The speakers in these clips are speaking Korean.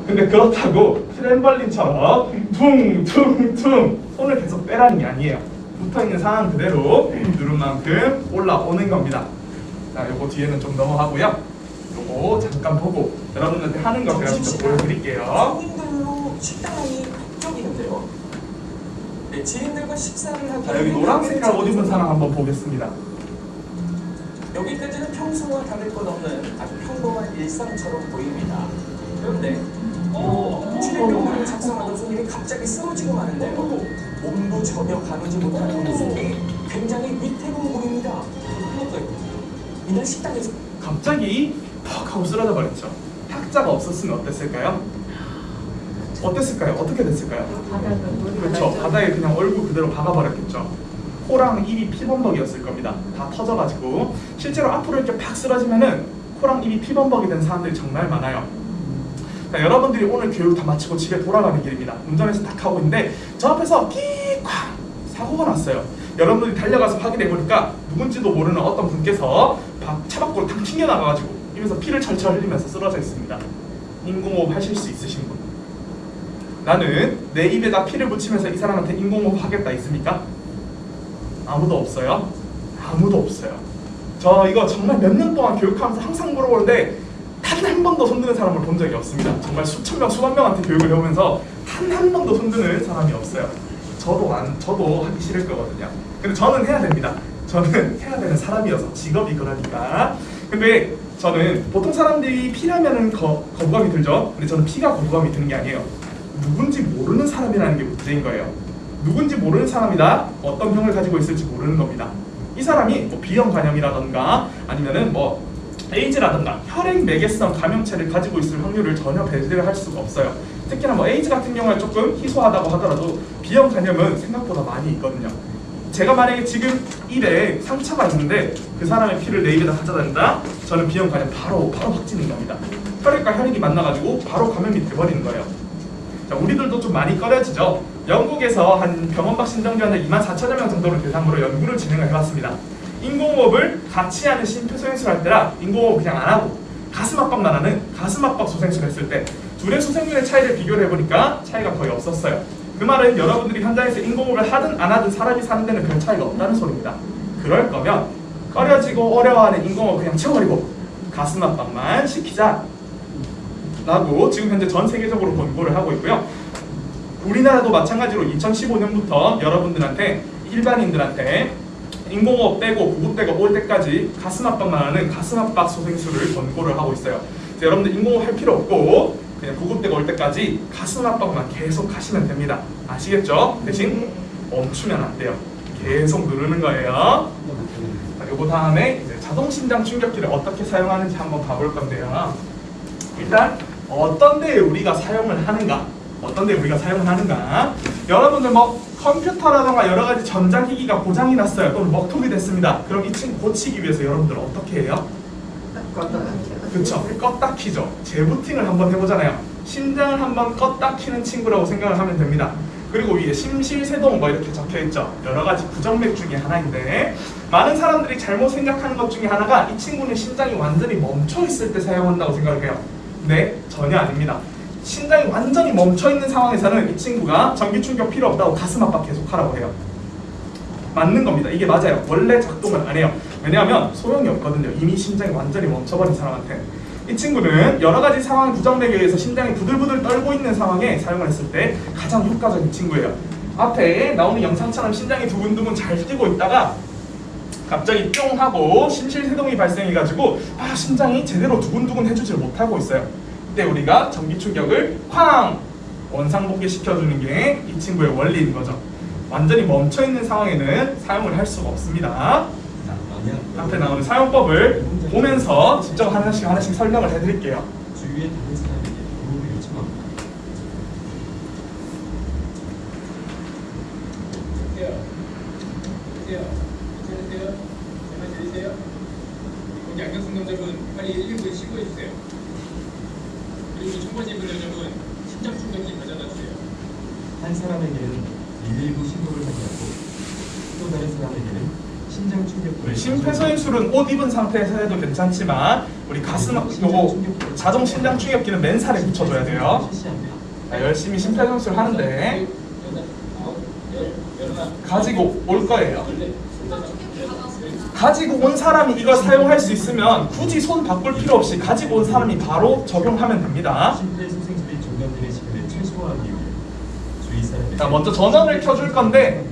근데 그렇다고 트램벌린처럼 퉁퉁퉁 손을 계속 빼라는 게 아니에요. 붙어있는 상황 그대로 누른 만큼 올라오는 겁니다. 자, 요거 뒤에는 좀 넘어가고요. 요거 잠깐 보고 여러분들한테 하는 거 제가 직접 보여드릴게요. 손님들로 식당이 바뀌는데요. 네, 지인들과 식사를 하고. 자, 여기 노란 색깔 옷 입은 사람 한번 보겠습니다. 여기까지는 평소와 다를 것 없는 아주 평범한 일상처럼 보입니다. 그런데 출입경보를 작성하던 손님이 갑자기 쓰러지고 마는데요. 몸도 전혀 가누지 못한 모습이 굉장히 위태로워 보입니다. 이날 식당에서 갑자기 퍽 하고 쓰러져 버렸죠. 학자가 없었으면 어땠을까요? 어땠을까요? 어떻게 됐을까요? 그렇죠. 바닥에 그냥 얼굴 그대로 박아버렸겠죠. 코랑 입이 피범벅이었을 겁니다. 다 터져가지고. 실제로 앞으로 이렇게 팍 쓰러지면은 코랑 입이 피범벅이 된 사람들이 정말 많아요. 자, 여러분들이 오늘 교육 다 마치고 집에 돌아가는 길입니다. 운전해서 딱 하고 있는데 저 앞에서 끼쾅 사고가 났어요. 여러분들이 달려가서 확인해보니까 누군지도 모르는 어떤 분께서 차 밖으로 탁 튕겨나가가지고 입에서 피를 철철 흘리면서 쓰러져 있습니다. 인공호흡 하실 수 있으신 분? 나는 내 입에다 피를 묻히면서 이 사람한테 인공호흡 하겠다 있습니까? 아무도 없어요? 아무도 없어요. 저 이거 정말 몇 년 동안 교육하면서 항상 물어보는데 단 한 번도 손드는 사람을 본 적이 없습니다. 정말 수천 명, 수만 명한테 교육을 해오면서 단 한 번도 손드는 사람이 없어요. 저도 하기 싫을 거거든요. 근데 저는 해야 됩니다. 저는 해야 되는 사람이어서, 직업이 그러니까. 근데 저는 보통 사람들이 피라면은 거부감이 들죠. 근데 저는 피가 거부감이 드는 게 아니에요. 누군지 모르는 사람이라는 게 문제인 거예요. 누군지 모르는 사람이다. 어떤 병을 가지고 있을지 모르는 겁니다. 이 사람이 뭐 B형 간염이라던가 아니면은 뭐 에이즈라던가 혈액 매개성 감염체를 가지고 있을 확률을 전혀 배제를 할 수가 없어요. 특히나 뭐 에이즈 같은 경우는 조금 희소하다고 하더라도 B형 간염은 생각보다 많이 있거든요. 제가 만약에 지금 입에 상처가 있는데 그 사람의 피를 내 입에다 가져다 댄다? 저는 B형 간염 바로 확진인 겁니다. 혈액과 혈액이 만나가지고 바로 감염이 돼버리는 거예요. 자, 우리들도 좀 많이 꺼려지죠. 영국에서 한 병원 밖 신장질환자 24,000여 명 정도를 대상으로 연구를 진행을 해봤습니다. 인공호흡을 같이 하는 심폐소생술을 할 때랑 인공호흡 그냥 안 하고 가슴 압박만 하는 가슴 압박 소생술을 했을 때 둘의 수생률의 차이를 비교를 해보니까 차이가 거의 없었어요. 그 말은 여러분들이 현장에서 인공호흡을 하든 안 하든 사람이 사는 데는 별 차이가 없다는 소리입니다. 그럴 거면 꺼려지고 어려워하는 인공호흡 그냥 채워버리고 가슴 압박만 시키자 라고 지금 현재 전 세계적으로 권고를 하고 있고요. 우리나라도 마찬가지로 2015년부터 여러분들한테 일반인들한테 인공호흡 빼고 구급대가 올 때까지 가슴 압박만 하는 가슴 압박 소생술을 권고를 하고 있어요. 그래서 여러분들 인공호흡 할 필요 없고 그냥 구급대가 올 때까지 가슴 압박만 계속 하시면 됩니다. 아시겠죠? 대신 멈추면 안 돼요. 계속 누르는 거예요. 자, 요거 다음에 이제 자동 심장 충격기를 어떻게 사용하는지 한번 봐볼 건데요. 일단 어떤 데에 우리가 사용을 하는가? 여러분들 뭐 컴퓨터라던가 여러 가지 전자기기가 고장이 났어요. 또는 먹통이 됐습니다. 그럼 이 친구 고치기 위해서 여러분들 어떻게 해요? 그쵸? 껐다 키죠. 재부팅을 한번 해보잖아요. 심장을 한번 껐다 키는 친구라고 생각을 하면 됩니다. 그리고 위에 심실세동 뭐 이렇게 적혀있죠. 여러 가지 부정맥 중에 하나인데 많은 사람들이 잘못 생각하는 것 중에 하나가 이 친구는 심장이 완전히 멈춰있을 때 사용한다고 생각을 해요. 네, 전혀 아닙니다. 심장이 완전히 멈춰있는 상황에서는 이 친구가 전기 충격 필요 없다고 가슴 압박 계속 하라고 해요. 맞는 겁니다. 이게 맞아요. 원래 작동을 안 해요. 왜냐하면 소용이 없거든요. 이미 심장이 완전히 멈춰버린 사람한테. 이 친구는 여러 가지 상황 부정맥에 의해서 심장이 부들부들 떨고 있는 상황에 사용을 했을 때 가장 효과적인 친구예요. 앞에 나오는 영상처럼 심장이 두근두근 잘 뛰고 있다가 갑자기 뿅 하고 심실세동이 발생해가지고 심장이 제대로 두근두근 해주질 못하고 있어요. 이때 우리가 전기 충격을 쾅! 원상복귀 시켜주는 게 이 친구의 원리인 거죠. 완전히 멈춰있는 상황에는 사용을 할 수가 없습니다. 자, 앞에 나오는 사용법을 보면서 직접 하나씩 설명을 해드릴게요. 주위에 다른 사람에게 도움을 요청합니다. 괜찮으세요? 제 말 들리세요? 거기 안경쓴 남자분 빨리 119에 신고해주세요. 그리고 첫 번째 분 여자분 심장 충격기 가져다 주세요. 한 사람에게는 119 신고를 하게 하고 또 다른 사람에게는 신장 충격으로 심폐소생술은 옷 입은 상태에서 해도 괜찮지만 우리 가슴 요거 자동 심장 충격기는 맨살에 붙여줘야 돼요. 자, 열심히 심폐소생술 하는데 가지고 올 거예요. 가지고 온 사람이 이걸 사용할 수 있으면 굳이 손 바꿀 필요 없이 가지고 온 사람이 바로 적용하면 됩니다. 심폐소생술이 중단되는 시간을 최소화하기 위해 주위 사람의 자, 먼저 전원을 켜줄 건데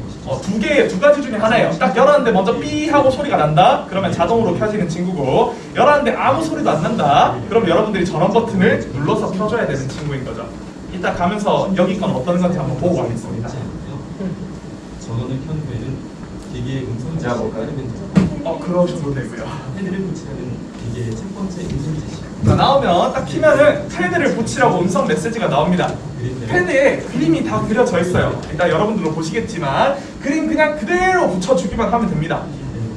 두 가지 중에 하나예요. 딱 열었는데 먼저 삐 하고 소리가 난다. 그러면 자동으로 켜지는 친구고, 열었는데 아무 소리도 안 난다. 그럼 여러분들이 전원 버튼을 눌러서 켜줘야 되는 친구인 거죠. 이따 가면서 여기 건 어떤 건지 한번 보고 가겠습니다. 전원을 켠 후에는 기계의 음성 지시를 따르면 그러셔도 되고요. 패드를 붙이라는 기계의 첫 번째 음성 지시. 자, 나오면 딱 키면은 패드를 붙이라고 음성 메시지가 나옵니다. 패드에 그림이 다 그려져 있어요. 일단 여러분들도 보시겠지만 그림 그냥 그대로 붙여주기만 하면 됩니다.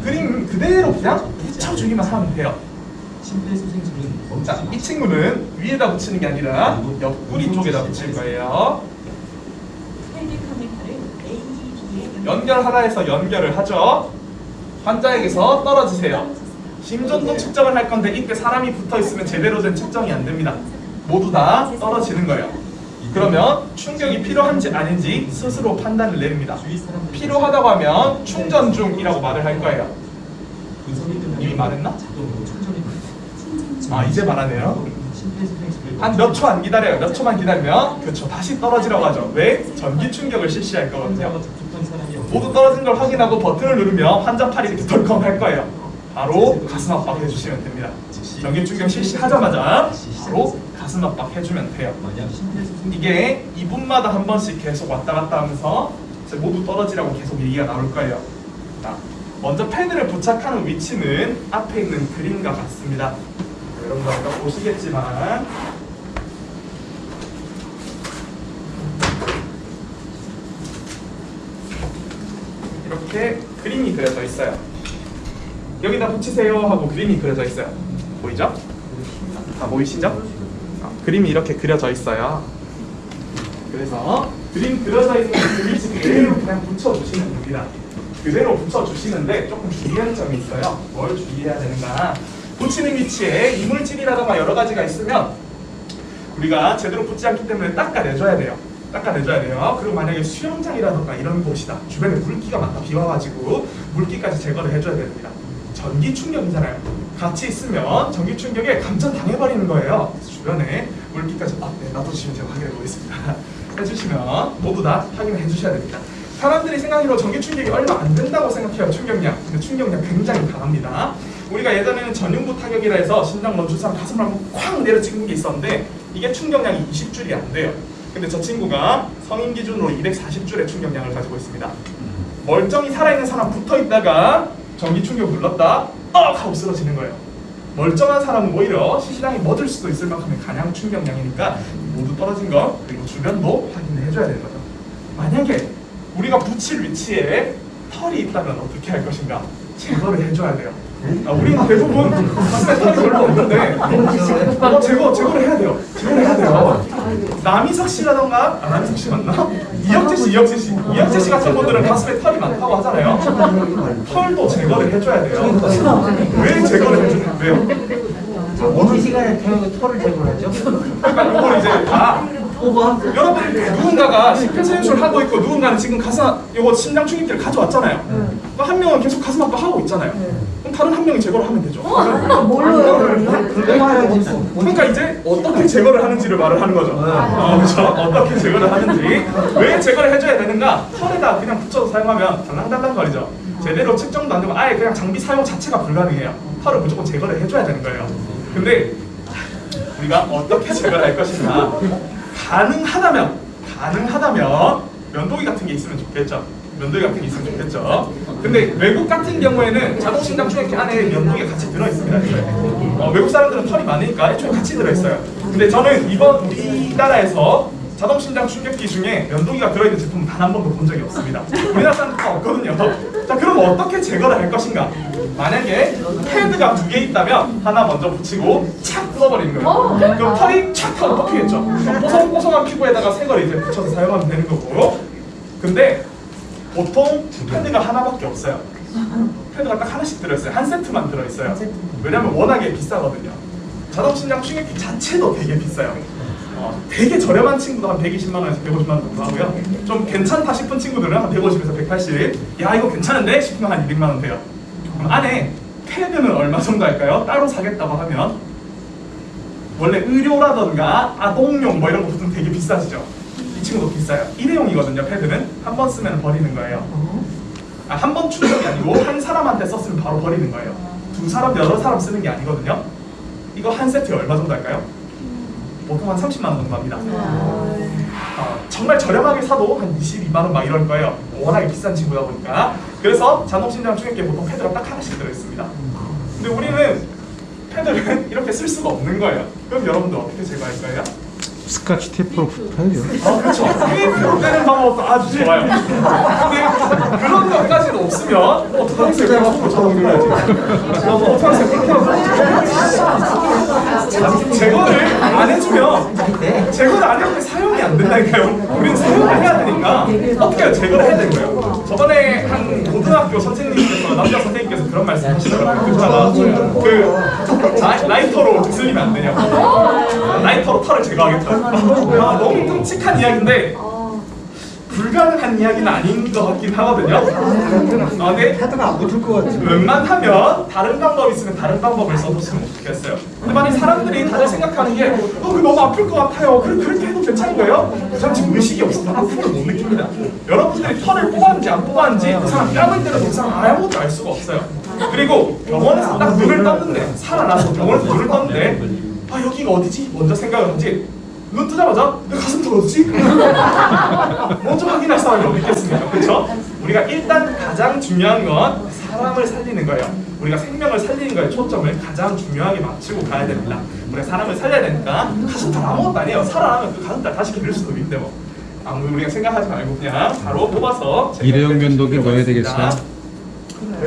그림 그대로 그냥 붙여주기만 하면 돼요. 심폐소생술은 자, 이 친구는 위에다 붙이는 게 아니라 옆구리 쪽에다 붙일 거예요. 연결하라 해서 연결을 하죠. 환자에게서 떨어지세요. 심전도 측정을 할 건데 이때 사람이 붙어 있으면 제대로 된 측정이 안 됩니다. 모두 다 떨어지는 거예요. 그러면 충격이 필요한지 아닌지 스스로 판단을 내립니다. 필요하다고 하면 충전 중이라고 말을 할 거예요. 이미 말했나? 이제 말하네요. 한 몇 초 안 기다려요. 몇 초만 기다리면 그렇죠. 다시 떨어지라고 하죠. 왜? 전기 충격을 실시할 거거든요. 모두 떨어진 걸 확인하고 버튼을 누르면 환자 팔이 이렇게 덜컹 할 거예요. 바로 가슴 압박 해주시면 됩니다. 전기 충격 실시하자마자 바로 가슴 압박 해주면 돼요. 이게 2분마다 한 번씩 계속 왔다 갔다 하면서 모두 떨어지라고 계속 얘기가 나올 거예요. 자, 먼저 패드를 부착하는 위치는 앞에 있는 그림과 같습니다. 여러분들 아까 보시겠지만 이렇게 그림이 그려져 있어요. 여기다 붙이세요 하고 그림이 그려져 있어요. 보이죠? 보이시죠? 그림이 이렇게 그려져 있어요. 그래서 그림 그려져 있는 그 위치 그대로 그냥 붙여주시면 됩니다. 그대로 붙여주시는데 조금 주의할 점이 있어요. 뭘 주의해야 되는가? 붙이는 위치에 이물질이라던가 여러 가지가 있으면 우리가 제대로 붙지 않기 때문에 닦아내줘야 돼요. 닦아내줘야 돼요. 그리고 만약에 수영장이라던가 이런 곳이다. 주변에 물기가 많다. 비 와가지고 물기까지 제거를 해줘야 됩니다. 전기 충격이잖아요. 같이 있으면 전기 충격에 감전 당해버리는 거예요. 그래서 주변에 물기까지 놔두시면 제가 확인해 보겠습니다. 해주시면 모두 다 확인해 주셔야 됩니다. 사람들이 생각으로 전기 충격이 얼마 안 된다고 생각해요. 충격량. 근데 충격량 굉장히 강합니다. 우리가 예전에는 전륜부 타격이라 해서 심장 멈춘 사람 가슴을 한번 쾅 내려치는 게 있었는데 이게 충격량이 20줄이 안 돼요. 근데 저 친구가 성인 기준으로 240줄의 충격량을 가지고 있습니다. 멀쩡히 살아있는 사람 붙어있다가 전기 충격 눌렀다 하고 쓰러지는 거예요. 멀쩡한 사람은 오히려 시신량이 멎을 수도 있을 만큼의 간양 충격량이니까 모두 떨어진 거 그리고 주변도 확인을 해줘야 되는 거죠. 만약에 우리가 붙일 위치에 털이 있다면 어떻게 할 것인가? 제거를 해줘야 돼요. 우리는 대부분 가슴에 털이 별로 없는데 제거를 해야 돼요. 제거를 해야 돼요. 남희석 씨라던가 남희석 씨 맞나? 이혁재 씨 같은 분들은 가슴에 털이 많다고 하잖아요. 털도 제거를 해줘야 돼요. 왜 제거를 해주는 왜요? 어느 시간에 털을 제거하죠? 그러니까 이걸 이제 여러분 누군가가 심폐소생술 하고 있고 누군가는 지금 가슴 요거 심장 충격기를 가져왔잖아요. 그러니까 한 명은 계속 가슴 아파 하고 있잖아요. 그럼 다른 한 명이 제거를 하면 되죠. 그러니까 이제 어떻게 제거를 하는지를 말을 하는 거죠. 그렇죠? 어떻게 제거를 하는지 왜 제거를 해줘야 되는가? 털에다 그냥 붙여서 사용하면 달랑달랑거리죠. 제대로 측정도 안 되고 아예 그냥 장비 사용 자체가 불가능해요. 털을 무조건 제거를 해줘야 되는 거예요. 근데 우리가 어떻게 제거를 할 것인가? 가능하다면 면도기 같은 게 있으면 좋겠죠. 면도기 같은 게 있으면 좋겠죠. 근데 외국 같은 경우에는 자동 심장 충격기 안에 면도기가 같이 들어있습니다. 외국 사람들은 털이 많으니까 애초에 같이 들어있어요. 근데 저는 이번 우리나라에서 자동 심장 충격기 중에 면도기가 들어있는 제품은 단 한 번도 본 적이 없습니다. 우리나라 사람들 다 없거든요. 자, 그럼 어떻게 제거를 할 것인가? 만약에 패드가 2개 있다면 하나 먼저 붙이고 착 뜯어버리는 거예요. 그럼 털이 착 하고 뽑히겠죠. 뽀송뽀송한 피부에다가 새 걸 이제 붙여서 사용하면 되는 거고. 근데 보통 패드가 하나밖에 없어요. 패드가 딱 하나씩 들어있어요. 한 세트만 들어있어요. 왜냐면 워낙에 비싸거든요. 자동 신장 충격기 자체도 되게 비싸요. 되게 저렴한 친구도 한 120만 원에서 150만 원 정도 하고요. 좀 괜찮다 싶은 친구들은 한 150에서 180. 야 이거 괜찮은데 싶으면 한 200만 원 돼요. 그럼 안에 패드는 얼마 정도 할까요? 따로 사겠다고 하면 원래 의료라던가 아동용 뭐 이런 거 보통 되게 비싸지죠. 이 친구도 비싸요. 일회용이거든요. 패드는 한 번 쓰면 버리는 거예요. 한 번 충전이 아니고 한 사람한테 썼으면 바로 버리는 거예요. 두 사람, 여러 사람 쓰는 게 아니거든요. 이거 한 세트에 얼마 정도 할까요? 보통 한 30만 원 정도 합니다. 정말 저렴하게 사도 한 22만 원 막 이럴 거예요. 워낙에 비싼 친구다 보니까. 그래서 자동신장 충격기에 보통 패드가 딱 하나씩 들어있습니다. 근데 우리는 패드를 이렇게 쓸 수가 없는 거예요. 그럼 여러분들 어떻게 제거할 거예요? 스카치 테이프로 붙여야죠. 그렇죠. 테이프로 떼는 방법도 아주 좋아요. 근데 그런 것까지는 없으면 어떡하겠어요? 그냥 손으로 잡아줘야지. 제거를 안 해주면 제거를 안 해주면 사용이 안 된다니까요. 우리는 사용을 해야 되니까 어떻게 해요? 제거를 해야 되는 거예요. 저번에 한 고등학교 선생님께서 남자 선생님께서 그런 말씀 하시더라고요. 그러다가 라이터로 슬리면 안 되냐고. 라이터로 털을 제거하겠다. 너무 끔찍한 이야기인데 불가능한 이야기는 아닌 것 같긴 하거든요. 근데 패드가 안 붙을 것 같지. 웬만하면 다른 방법이 있으면 다른 방법을 써줬으면 좋겠어요. 근데 만약 사람들이 다들 생각하는 게 그거 너무 아플 것 같아요. 그렇게 해도 괜찮은 거예요? 그 사람 지금 의식이 없어서 아픔을 못 느낍니다. 여러분들이 털을 뽑았는지 안 뽑았는지 그 사람 뺨을 때려도 그 사람 아무것도 알 수가 없어요. 그리고 병원에서 딱 눈을 떴는데 살아나서 병원에서 눈을 떴는데 여기가 어디지? 먼저 생각을 하지. 눈 뜨자마자 내 가슴 어디지? 먼저 확인할 사람이 어디 있겠습니까? 그렇죠? 우리가 일단 가장 중요한 건 사람을 살리는 거예요. 우리가 생명을 살리는 거에 초점을 가장 중요하게 맞추고 가야 됩니다. 우리가 사람을 살려야 되니까 가슴털 아무것도 아니에요. 살아나면 그 가슴털 다시 기를 수도 있는데 뭐 아무 우리가 생각하지 말고 그냥 바로 뽑아서 일회용 면도기 넣어야 되겠어요?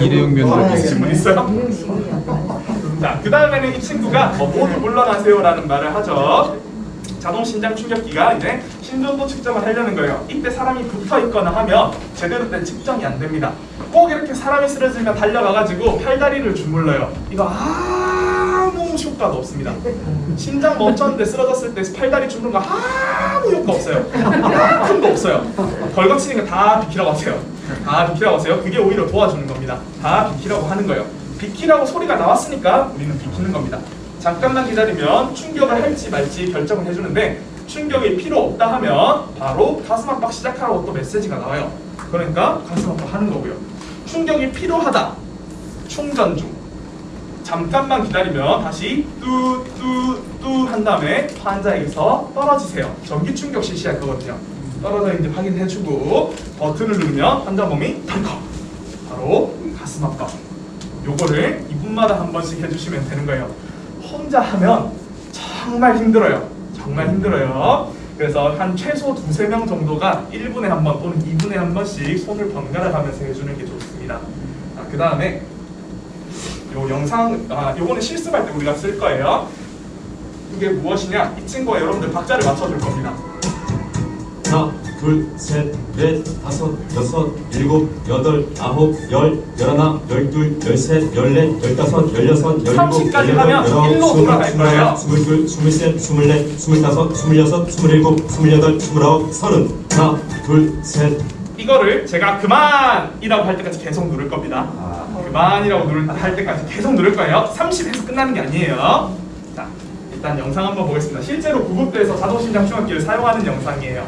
일회용 면도기. 질문 있어요? 자, 그 다음에는 이 친구가 모두 물러나세요라는 말을 하죠. 자동 신장 충격기가 이제 심전도 측정을 하려는 거예요. 이때 사람이 붙어 있거나 하면 제대로 된 측정이 안 됩니다. 꼭 이렇게 사람이 쓰러지면 달려가가지고 팔다리를 주물러요. 이거 아무 효과도 없습니다. 심장 멈췄는데 쓰러졌을 때 팔다리 주무는 거 아무 효과 없어요. 큰거 없어요. 걸거치는 거 다 비키라고 하세요. 다 비키라고 하세요. 그게 오히려 도와주는 겁니다. 다 비키라고 하는 거예요. 비키라고 소리가 나왔으니까 우리는 비키는 겁니다. 잠깐만 기다리면 충격을 할지 말지 결정을 해주는데 충격이 필요 없다 하면 바로 가슴 압박 시작하라고 또 메시지가 나와요. 그러니까 가슴 압박 하는 거고요. 충격이 필요하다. 충전 중. 잠깐만 기다리면 다시 뚜뚜뚜 한 다음에 환자에게서 떨어지세요. 전기 충격 실시할 거거든요. 떨어져 있는지 확인해주고 버튼을 누르면 환자 몸이 덜컥 바로 가슴 압박. 요거를 2분마다 한 번씩 해주시면 되는 거예요. 혼자 하면 정말 힘들어요. 정말 힘들어요. 그래서 한 최소 2~3명 정도가 1분에 한 번 또는 2분에 한 번씩 손을 번갈아 가면서 해주는 게 좋습니다. 그 다음에 요 영상, 요거는 실습할 때 우리가 쓸 거예요. 이게 무엇이냐? 이 친구가 여러분들 박자를 맞춰줄 겁니다. 하나, 둘, 셋, 넷, 다섯, 여섯, 일곱, 여덟, 아홉, 열, 열하나, 열둘, 열셋, 열넷, 열다섯, 열여섯, 열일곱, 30까지 열여덟, 하면 열아홉, 일로 스물, 돌아갈 거예요. 스물둘, 스물셋, 스물넷, 스물다섯, 스물여섯, 스물일곱, 스물여덟, 스물아홉, 서른. 하나, 둘, 셋. 이거를 제가 그만이라고 할 때까지 계속 누를 겁니다. 그만이라고 할 때까지 계속 누를 거예요. 30에서 끝나는 게 아니에요. 자, 일단 영상 한번 보겠습니다. 실제로 구급대에서 자동심장 충격기를 사용하는 영상이에요.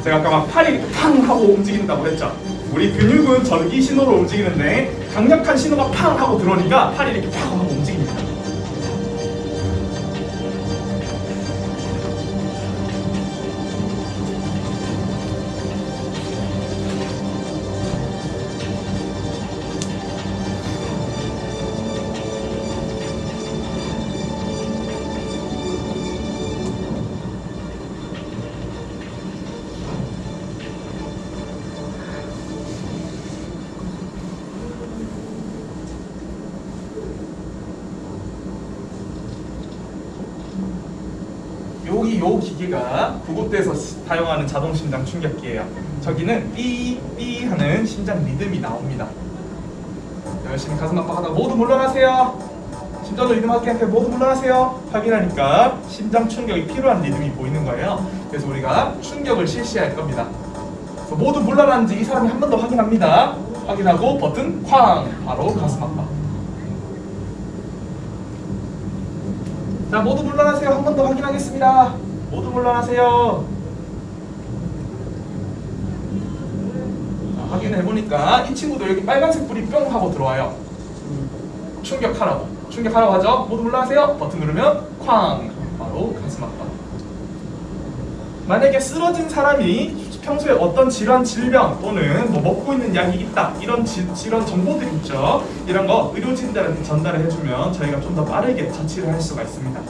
제가 아까 막 팔이 팡 하고 움직인다고 했죠. 우리 근육은 전기 신호로 움직이는데 강력한 신호가 팡 하고 들어오니까 팔이 이렇게 팍 하고 움직입니다. 요 기계가 구급대에서 사용하는 자동심장 충격기예요. 저기는 삐삐 하는 심장 리듬이 나옵니다. 열심히 가슴 압박하다가 모두 물러나세요. 심전도 리듬하게 할 때 모두 물러나세요. 확인하니까 심장 충격이 필요한 리듬이 보이는 거예요. 그래서 우리가 충격을 실시할 겁니다. 그래서 모두 물러나는지 이 사람이 한 번 더 확인합니다. 확인하고 버튼 쾅! 바로 가슴 압박. 자, 모두 물러나세요. 한 번 더 확인하겠습니다. 모두 물러나세요. 자, 확인해보니까 이 친구도 여기 빨간색 불이 뿅 하고 들어와요. 충격하라고. 충격하라고 하죠. 모두 물러나세요. 버튼 누르면 쾅! 바로 가슴 압박. 만약에 쓰러진 사람이 평소에 어떤 질환, 질병 또는 뭐 먹고 있는 약이 있다 이런 질환 정보들이 있죠. 이런 거 의료진들한테 전달을 해주면 저희가 좀 더 빠르게 처치를 할 수가 있습니다.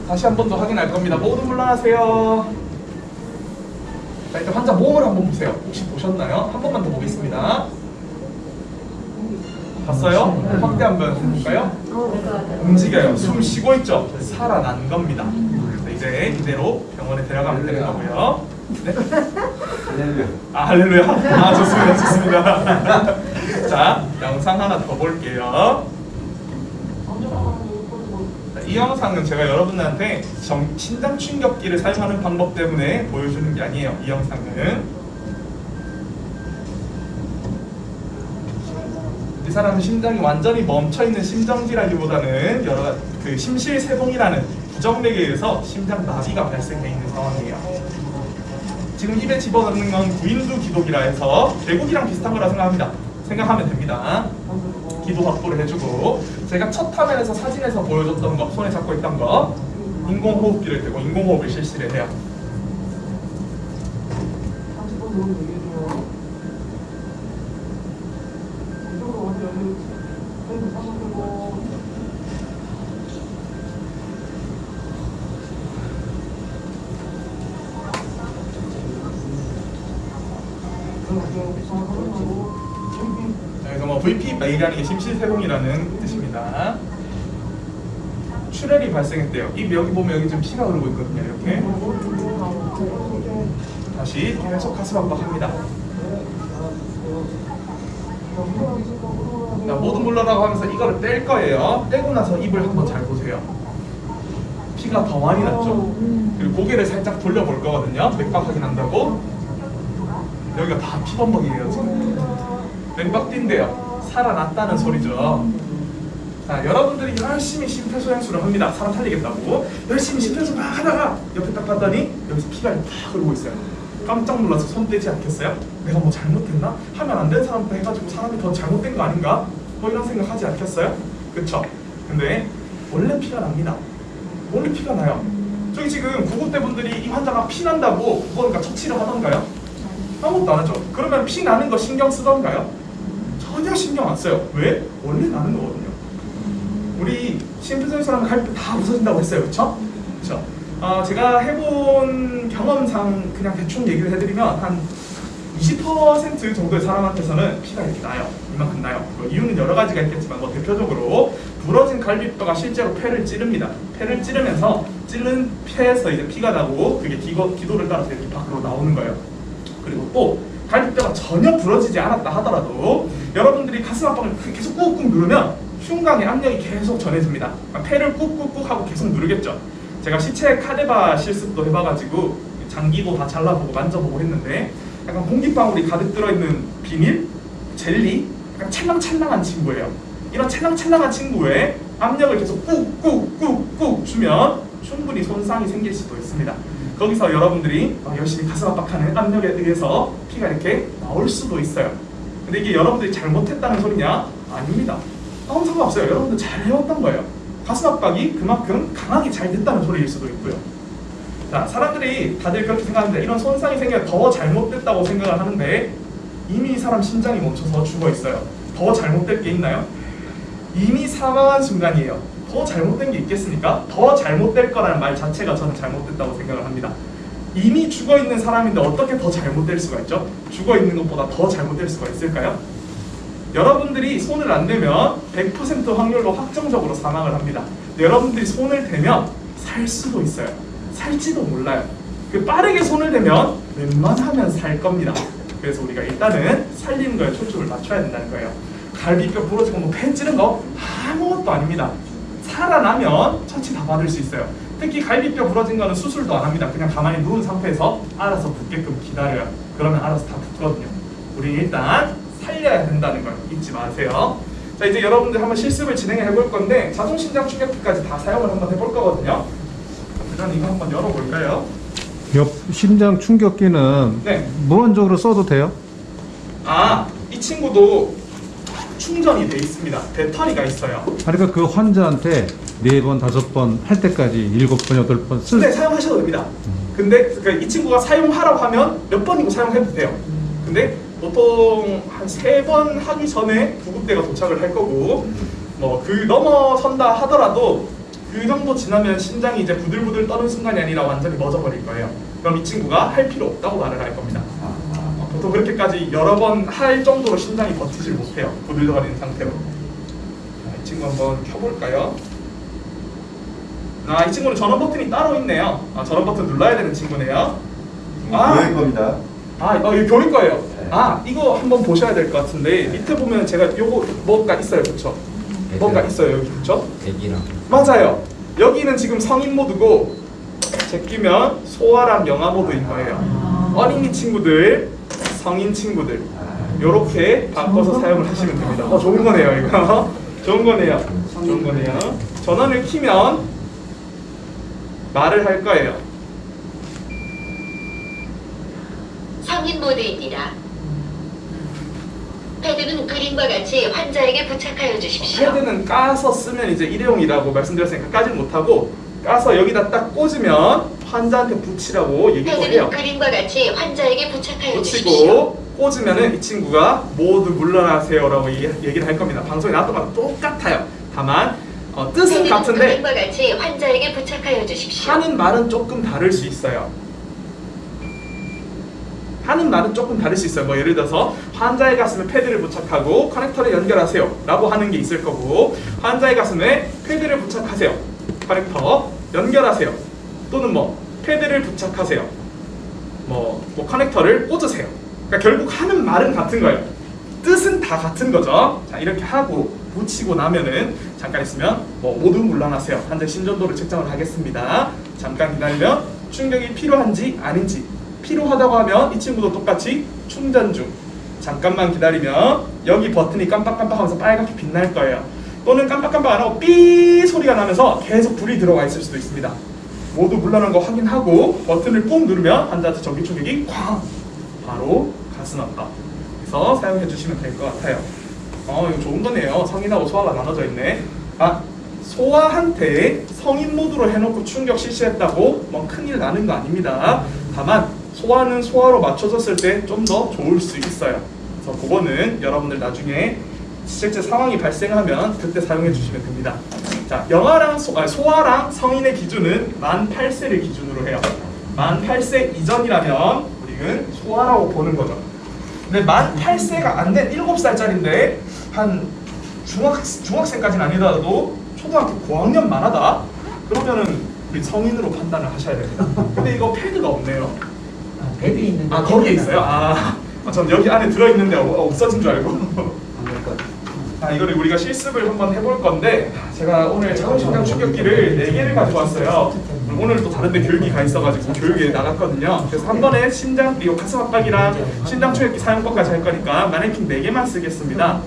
다시 한 번 더 확인할 겁니다. 모두 물러나세요. 자, 일단 환자 몸을 한번 보세요. 혹시 보셨나요? 한 번만 더 보겠습니다. 봤어요? 확대 한번 해볼까요? 움직여요. 숨 쉬고 있죠? 살아난 겁니다. 자, 이제 이대로 병원에 데려가면 되는 거고요. 네? 아, 할렐루야. 아, 좋습니다. 좋습니다. 자, 영상 하나 더 볼게요. 이 영상은 제가 여러분들한테 심장 충격기를 사용하는 방법 때문에 보여주는 게 아니에요. 이 영상은 이 사람은 심장이 완전히 멈춰있는 심정지라기보다는 여러 그 심실세동이라는 부정맥에 의해서 심장 마비가 발생해 있는 상황이에요. 지금 입에 집어넣는 건 구인두 기독이라 해서 개국이랑 비슷한 거라 생각하면 됩니다. 기도 확보를 해주고, 제가 첫 화면에서 사진에서 보여줬던 거, 손에 잡고 있던 거, 인공호흡기를 대고 인공호흡을 실시를 해요. 그래서 뭐 VP-A라는 게 심실세동이라는 뜻입니다. 출혈이 발생했대요. 입 여기 보면 여기 좀 피가 흐르고 있거든요. 이렇게 다시 계속 가슴 압박합니다. 자, 모두 물러나고 하면서 이거를 뗄 거예요. 떼고 나서 입을 한번 잘 보세요. 피가 더 많이 났죠. 그리고 고개를 살짝 돌려볼 거거든요. 맥박 확인한다고. 여기가 다 피범벅이에요. 지금 맥박 뛴대요. 살아났다는 소리죠. 자, 여러분들이 열심히 심폐소생술을 합니다. 사람 살리겠다고 열심히 심폐소생 막 하다가 옆에 딱 봤더니 여기서 피가 다 흐르고 있어요. 깜짝 놀라서 손 떼지 않겠어요? 내가 뭐 잘못했나? 하면 안 되는 사람부터 해가지고 사람이 더 잘못된 거 아닌가? 뭐 이런 생각 하지 않겠어요? 그쵸? 근데 원래 피가 납니다. 원래 피가 나요. 저기 지금 구급대 분들이 이 환자가 피 난다고 그거니까 처치를 하던가요? 아무것도 안 하죠. 그러면 피 나는 거 신경 쓰던가요? 전혀 신경 안 써요. 왜? 원래 나는 거거든요. 우리 심폐소생술하면 갈비 다 부서진다고 했어요. 그쵸? 그쵸? 제가 해본 경험상 그냥 대충 얘기를 해드리면 한 20% 정도의 사람한테서는 피가 이렇게 나요. 이만큼 나요. 이유는 여러 가지가 있겠지만 뭐 대표적으로 부러진 갈비뼈가 실제로 폐를 찌릅니다. 폐를 찌르면서 찌른 폐에서 이제 피가 나고 그게 기도를 따라서 이렇게 밖으로 나오는 거예요. 그리고 또 갈비뼈가 전혀 부러지지 않았다 하더라도 여러분들이 가슴 압박을 계속 꾹꾹 누르면 흉곽의 압력이 계속 전해집니다. 폐를 꾹꾹꾹 하고 계속 누르겠죠. 제가 시체 카데바 실습도 해봐가지고 장기도 다 잘라보고 만져보고 했는데 약간 공기방울이 가득 들어있는 비닐, 젤리, 약간 찰랑찰랑한 친구예요. 이런 찰랑찰랑한 친구에 압력을 계속 꾹꾹꾹꾹 주면 충분히 손상이 생길 수도 있습니다. 거기서 여러분들이 열심히 가슴 압박하는 압력에 의해서 피가 이렇게 나올 수도 있어요. 근데 이게 여러분들이 잘못했다는 소리냐? 아닙니다. 아무 상관없어요. 여러분들 잘 해왔던 거예요. 가슴 압박이 그만큼 강하게 잘 됐다는 소리일 수도 있고요. 자, 사람들이 다들 그렇게 생각하는데 이런 손상이 생겨야 더 잘못됐다고 생각을 하는데 이미 이 사람 심장이 멈춰서 죽어 있어요. 더 잘못될 게 있나요? 이미 사망한 순간이에요. 더 잘못된 게 있겠습니까? 더 잘못될 거라는 말 자체가 저는 잘못됐다고 생각을 합니다. 이미 죽어 있는 사람인데 어떻게 더 잘못될 수가 있죠? 죽어 있는 것보다 더 잘못될 수가 있을까요? 여러분들이 손을 안 대면 100% 확률로 확정적으로 사망을 합니다. 여러분들이 손을 대면 살 수도 있어요. 살지도 몰라요. 그 빠르게 손을 대면 웬만하면 살 겁니다. 그래서 우리가 일단은 살리는 거에 초점을 맞춰야 된다는 거예요. 갈비뼈 부러지고 뭐 폐 찌는 거 아무것도 아닙니다. 살아나면 처치 다 받을 수 있어요. 특히 갈비뼈 부러진 거는 수술도 안 합니다. 그냥 가만히 누운 상태에서 알아서 붓게끔 기다려요. 그러면 알아서 다 붓거든요. 우리 일단 살려야 된다는 걸 잊지 마세요. 자, 이제 여러분들 한번 실습을 진행해 볼 건데 자동 심장 충격기까지 다 사용을 한번 해볼 거거든요. 일단 이거 한번 열어볼까요? 옆 심장 충격기는 네. 무한적으로 써도 돼요? 아, 이 친구도 충전이 돼 있습니다. 배터리가 있어요. 그러니까 그 환자한테 4번, 5번 할 때까지 7번, 8번 쓸. 네, 사용하셔도 됩니다. 근데 그러니까 이 친구가 사용하라고 하면 몇 번이고 사용해도 돼요. 근데 보통 한 3번 하기 전에 구급대가 도착을 할 거고 뭐 그 넘어선다 하더라도 그 정도 지나면 심장이 이제 부들부들 떠는 순간이 아니라 완전히 멎어버릴 거예요. 그럼 이 친구가 할 필요 없다고 말을 할 겁니다. 보통 그렇게까지 여러 번 할 정도로 심장이 버티질 못해요. 부들거리는 상태로. 자, 이 친구 한번 켜볼까요? 아, 이 친구는 전원 버튼이 따로 있네요. 아, 전원 버튼 눌러야 되는 친구네요. 교육 겁니다. 아, 이거 교육 거예요. 아, 이거 한번 보셔야 될 것 같은데 밑에 보면 제가 요거 뭔가 있어요, 그렇죠? 뭔가 있어요, 여기 그렇죠? 애기랑. 맞아요. 여기는 지금 성인 모드고 제끼면 소아랑 영아 모드인 거예요. 어린이 친구들, 성인 친구들 요렇게 바꿔서 사용을 하시면 됩니다. 좋은 거네요, 이거. 좋은 거네요. 좋은 거네요. 전원을 키면 말을 할 거예요. 성인 모드입니다. 패드는 그림과 같이 환자에게 부착하여 주십시오. 패드는 까서 쓰면 이제 일회용이라고 말씀드렸으니까 까지는 못하고 까서 여기다 딱 꽂으면 환자한테 붙이라고 얘기를 패드는 해요. 그림과 같이 환자에게 부착하여 주십시오. 붙이고 꽂으면은 이 친구가 모두 물러나세요라고 얘기를 할 겁니다. 방송에 나왔던 거랑 똑같아요. 다만 뜻은 패드는 같은데 그림과 같이 환자에게 부착하여 주십시오. 하는 말은 조금 다를 수 있어요. 하는 말은 조금 다를 수 있어요. 뭐 예를 들어서 환자의 가슴에 패드를 부착하고 커넥터를 연결하세요 라고 하는 게 있을 거고 환자의 가슴에 패드를 부착하세요, 커넥터 연결하세요, 또는 뭐 패드를 부착하세요, 뭐 커넥터를 꽂으세요. 그러니까 결국 하는 말은 같은 거예요. 뜻은 다 같은 거죠. 자, 이렇게 하고 붙이고 나면은 잠깐 있으면 뭐 모두 물러나세요, 환자 심전도를 측정을 하겠습니다. 잠깐 기다리면 충격이 필요한지 아닌지, 필요하다고 하면 이 친구도 똑같이 충전 중, 잠깐만 기다리면 여기 버튼이 깜빡깜빡하면서 빨갛게 빛날 거예요. 또는 깜빡깜빡 안 하고 삐 소리가 나면서 계속 불이 들어와 있을 수도 있습니다. 모두 물러난 거 확인하고 버튼을 꾹 누르면 환자한테 전기 충격이 쾅 바로 가슴 압박. 그래서 사용해 주시면 될 것 같아요. 이거 좋은 거네요. 성인하고 소아가 나눠져 있네. 아, 소아한테 성인 모드로 해놓고 충격 실시했다고 뭐 큰일 나는 거 아닙니다. 다만 소아는 소아로 맞춰졌을 때 좀 더 좋을 수 있어요. 그래서 그거는 여러분들 나중에 실제 상황이 발생하면 그때 사용해 주시면 됩니다. 자, 영아랑 소아랑 성인의 기준은 만 8세를 기준으로 해요. 만 8세 이전이라면 우리는 소아라고 보는 거죠. 근데 만 8세가 안 된 7살짜리인데 한 중학생까지는 아니더라도 초등학교 고학년 만하다? 그러면은 우리 성인으로 판단을 하셔야 됩니다. 근데 이거 패드가 없네요. 패드 있는데. 아, 거기에 있어요? 전 여기 안에 들어있는데 없어진 줄 알고. 이거를 우리가 실습을 한번 해볼 건데 제가 오늘 자동심장 충격기를 4개를 가져왔어요. 오늘 또 다른 데 교육이 가 있어가지고 교육에 나갔거든요. 그래서 한 번에 심장 그리고 가슴 압박이랑 심장 충격기 사용법까지 할 거니까 마네킹 4개만 쓰겠습니다.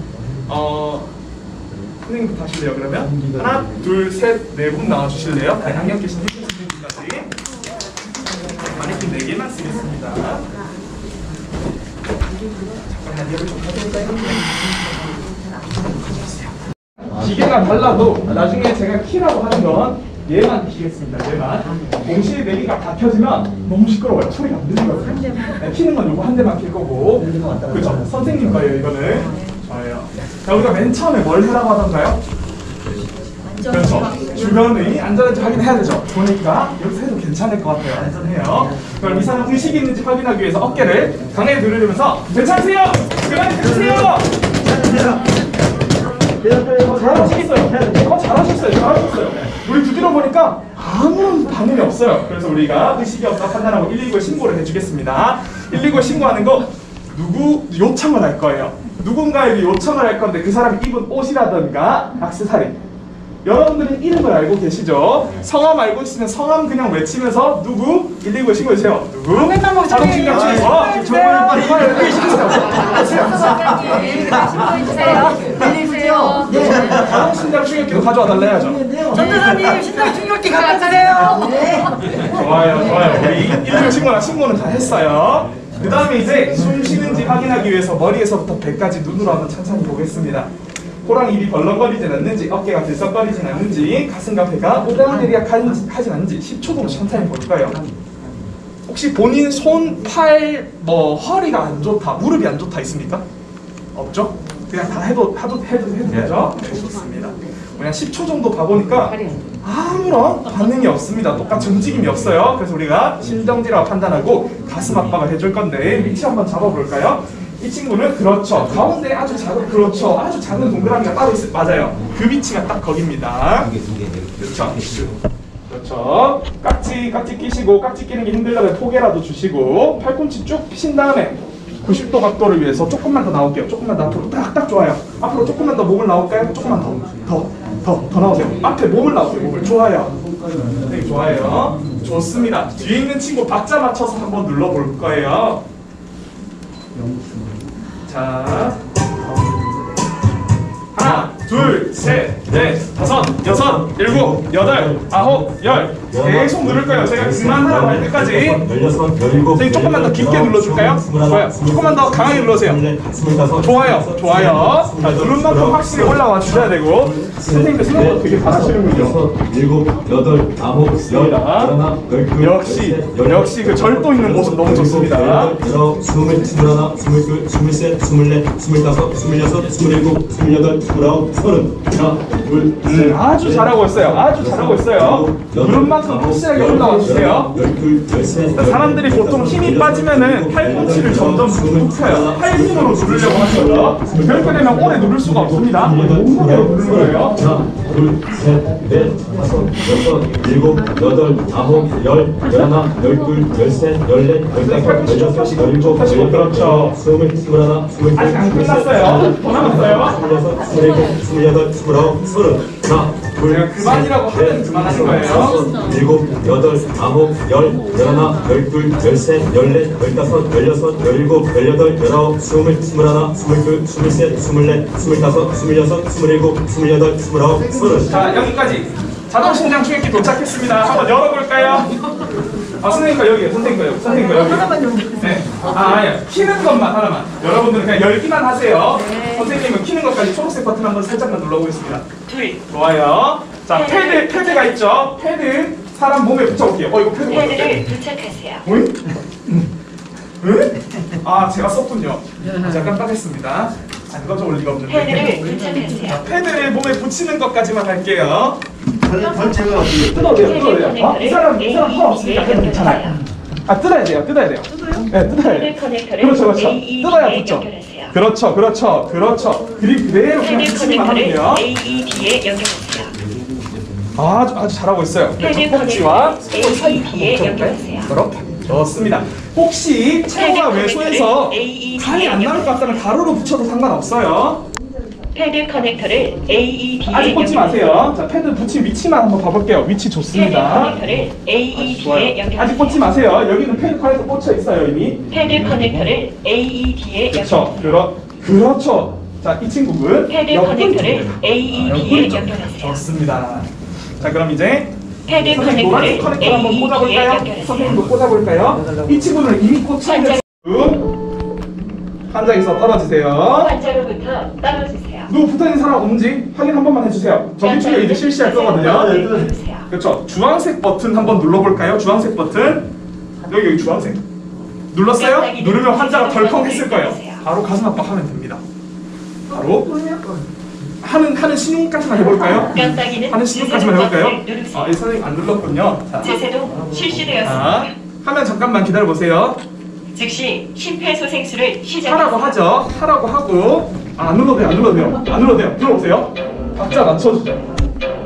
선생님부터 하실래요 그러면? 하나, 둘, 셋, 네 분 나와주실래요? 네, 안경 끼신 선생님까지 마네킹 4개만 쓰겠습니다. 잠깐 얘를 좀 해볼까요? 기계가 달라도 나중에 제가 키라고 하는 건 얘만 키겠습니다. 얘만. 동시에 4개가 다 켜지면 너무 시끄러워요. 소리가 안 들리거든요. 키는 건 요거 한 대만 킬 거고. 그렇죠. 선생님 거예요 이거는. 좋아요. 자, 우리가 맨 처음에 뭘 하라고 하던가요? 그렇죠. 주변의 안전한지 확인해야 되죠. 보니까 여기서 해도 괜찮을 것 같아요. 안전해요. 그럼 이 사람 의식이 있는지 확인하기 위해서 어깨를 강하게 누르면서 괜찮으세요? 그만히 드세요. 잘하시겠어요. 잘하셨어요. 우리 두드려 보니까 아무 반응이 없어요. 그래서 우리가 의식이 없다 판단하고 119에 신고를 해주겠습니다. 119에 신고하는 거 누구 요청을 할 거예요. 누군가에게 요청을 할 건데 그 사람이 입은 옷이라든가 액세서리, 여러분들은 이름을 알고 계시죠? 성함 알고 있으면 성함 그냥 외치면서 누구? 119에 신고해주세요. 누구? 자동신경 중에서 정보를 빨리 자동신경 충격기도 가져와 달라 해야죠. 전도사님 신장 충격기 갖다 주세요. 좋아요, 좋아요. 우리 119 신고는 다 했어요. 그 다음에 이제 숨 쉬는지 확인하기 위해서 머리에서부터 배까지 눈으로 한번 천천히 보겠습니다. 코랑 입이 벌렁거리진 않는지, 어깨가 들썩거리진 않는지, 가슴과 배가 오다운내리하진 않는지 10초 정도 천천히 볼 거예요. 혹시 본인 손, 팔, 허리가 안 좋다, 무릎이 안 좋다 있습니까? 없죠? 그냥 다 해도 되죠? 좋습니다. 그냥 10초 정도 봐보니까 아무런 반응이 없습니다. 똑같이 움직임이 없어요. 그래서 우리가 심정지라고 판단하고 가슴 압박을 해줄 건데 위치 한번 잡아볼까요? 이 친구는 그렇죠. 가운데 아주 작은 아주 작은 동그라미가 따로 있어요. 맞아요. 그 위치가 딱 거기입니다. 그렇죠. 그렇죠. 깍지 끼시고 깍지 끼는 게 힘들다면 포개라도 주시고 팔꿈치 쭉 펴신 다음에 90도 각도를 위해서 조금만 더 나올게요. 조금만 더 앞으로 딱 좋아요. 앞으로 조금만 더 몸을 나올까요? 조금만 더 나오세요. 앞에 몸을 나오세요. 몸을. 좋아요. 되게 좋아요. 좋습니다. 뒤에 있는 친구 박자 맞춰서 한번 눌러볼 거예요. 자, 하나, 둘, 셋, 넷, 다섯, 여섯, 일곱, 여덟, 아홉, 열. 계속 누를 거예요. 제가 그만하라고 할 때까지. 선생님 조금만 더 깊게 눌러줄까요? 좋아요. 조금만 더 강하게 눌러주세요. 좋아요. 좋아요. 자, 누른 만큼 확실히 올라와 주셔야 되고. 선생님들 생각보다 되게 잘하시는군요. 7, 8, 9, 10, 역시 그 절도 있는 모습 너무 좋습니다. 21, 22, 23, 24, 25, 26, 27, 28, 29, 30. 하나, 둘, 셋. 아주 잘하고 있어요. 아주 잘하고 있어요. 누른 만큼 확실하게 올라와 주세요. 사람들이 보통 힘이 빠지면은 팔꿈치를 점점 툭툭 펴요. 팔 힘으로 누르려고 하시죠. 그렇게 되면 오래 누를 수가 없습니다. 몸무게로 누르는 거예요. 하나, 둘, 셋, 넷, 다섯, 여섯, 일곱, 여덟, 아홉, 열, 열하나, 열둘, 열셋, 열넷, 열다섯, 열여섯, 열일곱, 그렇죠. 스물, 스물하나, 스물둘, 아직 안 끝났어요. 더 남았어요. 스물여섯, 스물일곱, 스물여덟, 스물아홉, 서른. 하나, 둘, 그만이라고 하면 그만하는 거예요. 일곱, 여덟, 아홉, 열, 열하나, 열둘, 열셋, 열넷, 열다섯, 열여섯, 열일곱, 열여덟, 열아홉, 스물, 스물하나, 스물둘, 스물셋, 스물넷, 스물다섯, 스물여섯, 스물일곱, 스물여덟, 스물아홉, 서른. 자, 여기까지 자동신장 충격기 도착했습니다. 한번 열어볼까요? 선생님 거 여기요. 선생님 거 여기. 선생님 거 여기. 네. 아니야. 키는 것만 하나만. 여러분들은 그냥 열기만 하세요. 네. 선생님은 키는 것까지 초록색 버튼 한번 살짝만 눌러보겠습니다. 좋아요. 자, 패드가 있죠. 패드 사람 몸에 붙여볼게요. 이거 패드 패드를 부착하세요. 응? 아, 제가 썼군요. 잠깐 따겠습니다. 안 가져올 리가 없는데. 패드를 부착하세요. 자, 패드를 몸에 붙이는 것까지만 할게요. 전체가 어떻게 뜯어도 돼요. 이 사람 화 없으니까 해도 괜찮아요. 뜯어야 돼요. 네, 뜯어야 돼요. 그렇죠. 뜯어야 붙죠. 그렇죠. 그대로 그냥 붙이기만 하면 돼요. AED에 연결하세요. 아주 잘하고 있어요. 젖꼭지와 AED에 연결하세요. 그렇게. 좋습니다. 혹시 체구가 왜소해서 칼이 안 나올 것 같다면 가로로 붙여도 상관없어요. 패드 커넥터를 AED에 아직 꽂지 마세요. 자, 패드 붙인 위치만 한번 봐볼게요. 위치 좋습니다. 패드 커넥터를 AED에 연결하세요. 아직 꽂지 마세요. 여기는 패드 커넥터 꽂혀 있어요 이미. 패드 커넥터를 AED에 연결하세요. 그렇죠. 자, 이 친구는 패드 커넥터를 AED에 연결하세요. 좋습니다. 자, 그럼 이제 패드 선생님 노란색 커넥터 한번 꽂아볼까요? 선생님도 꽂아볼까요? 이 친구는 이미 꽂혀있는 환자에서 떨어지세요. 환자로부터 떨어지세요. 누구 붙어있는 사람 없는지 확인 한 번만 해주세요. 저기 중에 이제 실시할 거거든요. 그렇죠. 주황색 버튼 한번 눌러볼까요? 주황색 버튼. 여기 주황색. 눌렀어요? 누르면 환자가 덜컹 했을 거예요. 바로 가슴 압박하면 됩니다. 바로 하는 신용까지만 해볼까요? 하는 신용까지만 해볼까요? 이 선생님 안 눌렀군요. 제세동 실시되었습니다. 자, 하면 잠깐만 기다려보세요. 즉시 심폐소생술을 하라고 하죠. 하라고 하고 안 눌러도 돼요. 눌러보세요. 박자 맞춰주죠.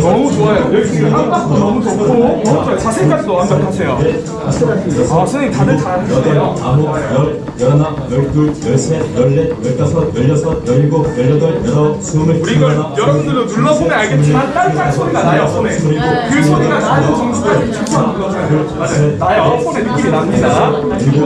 너무 좋아요. 여기 지금 한박도 너무 좋고 자세까지도 완벽하세요. 아, 선생님 다들 잘하시네요. 우리 이걸 여러분들도 눌러보면 알겠지만 딸깍 소리가 나요, 손에. 그 소리가 나는 점수를 추천 눌러줘요. 맞아요. 나요, 손에 느낌이 납니다. 27,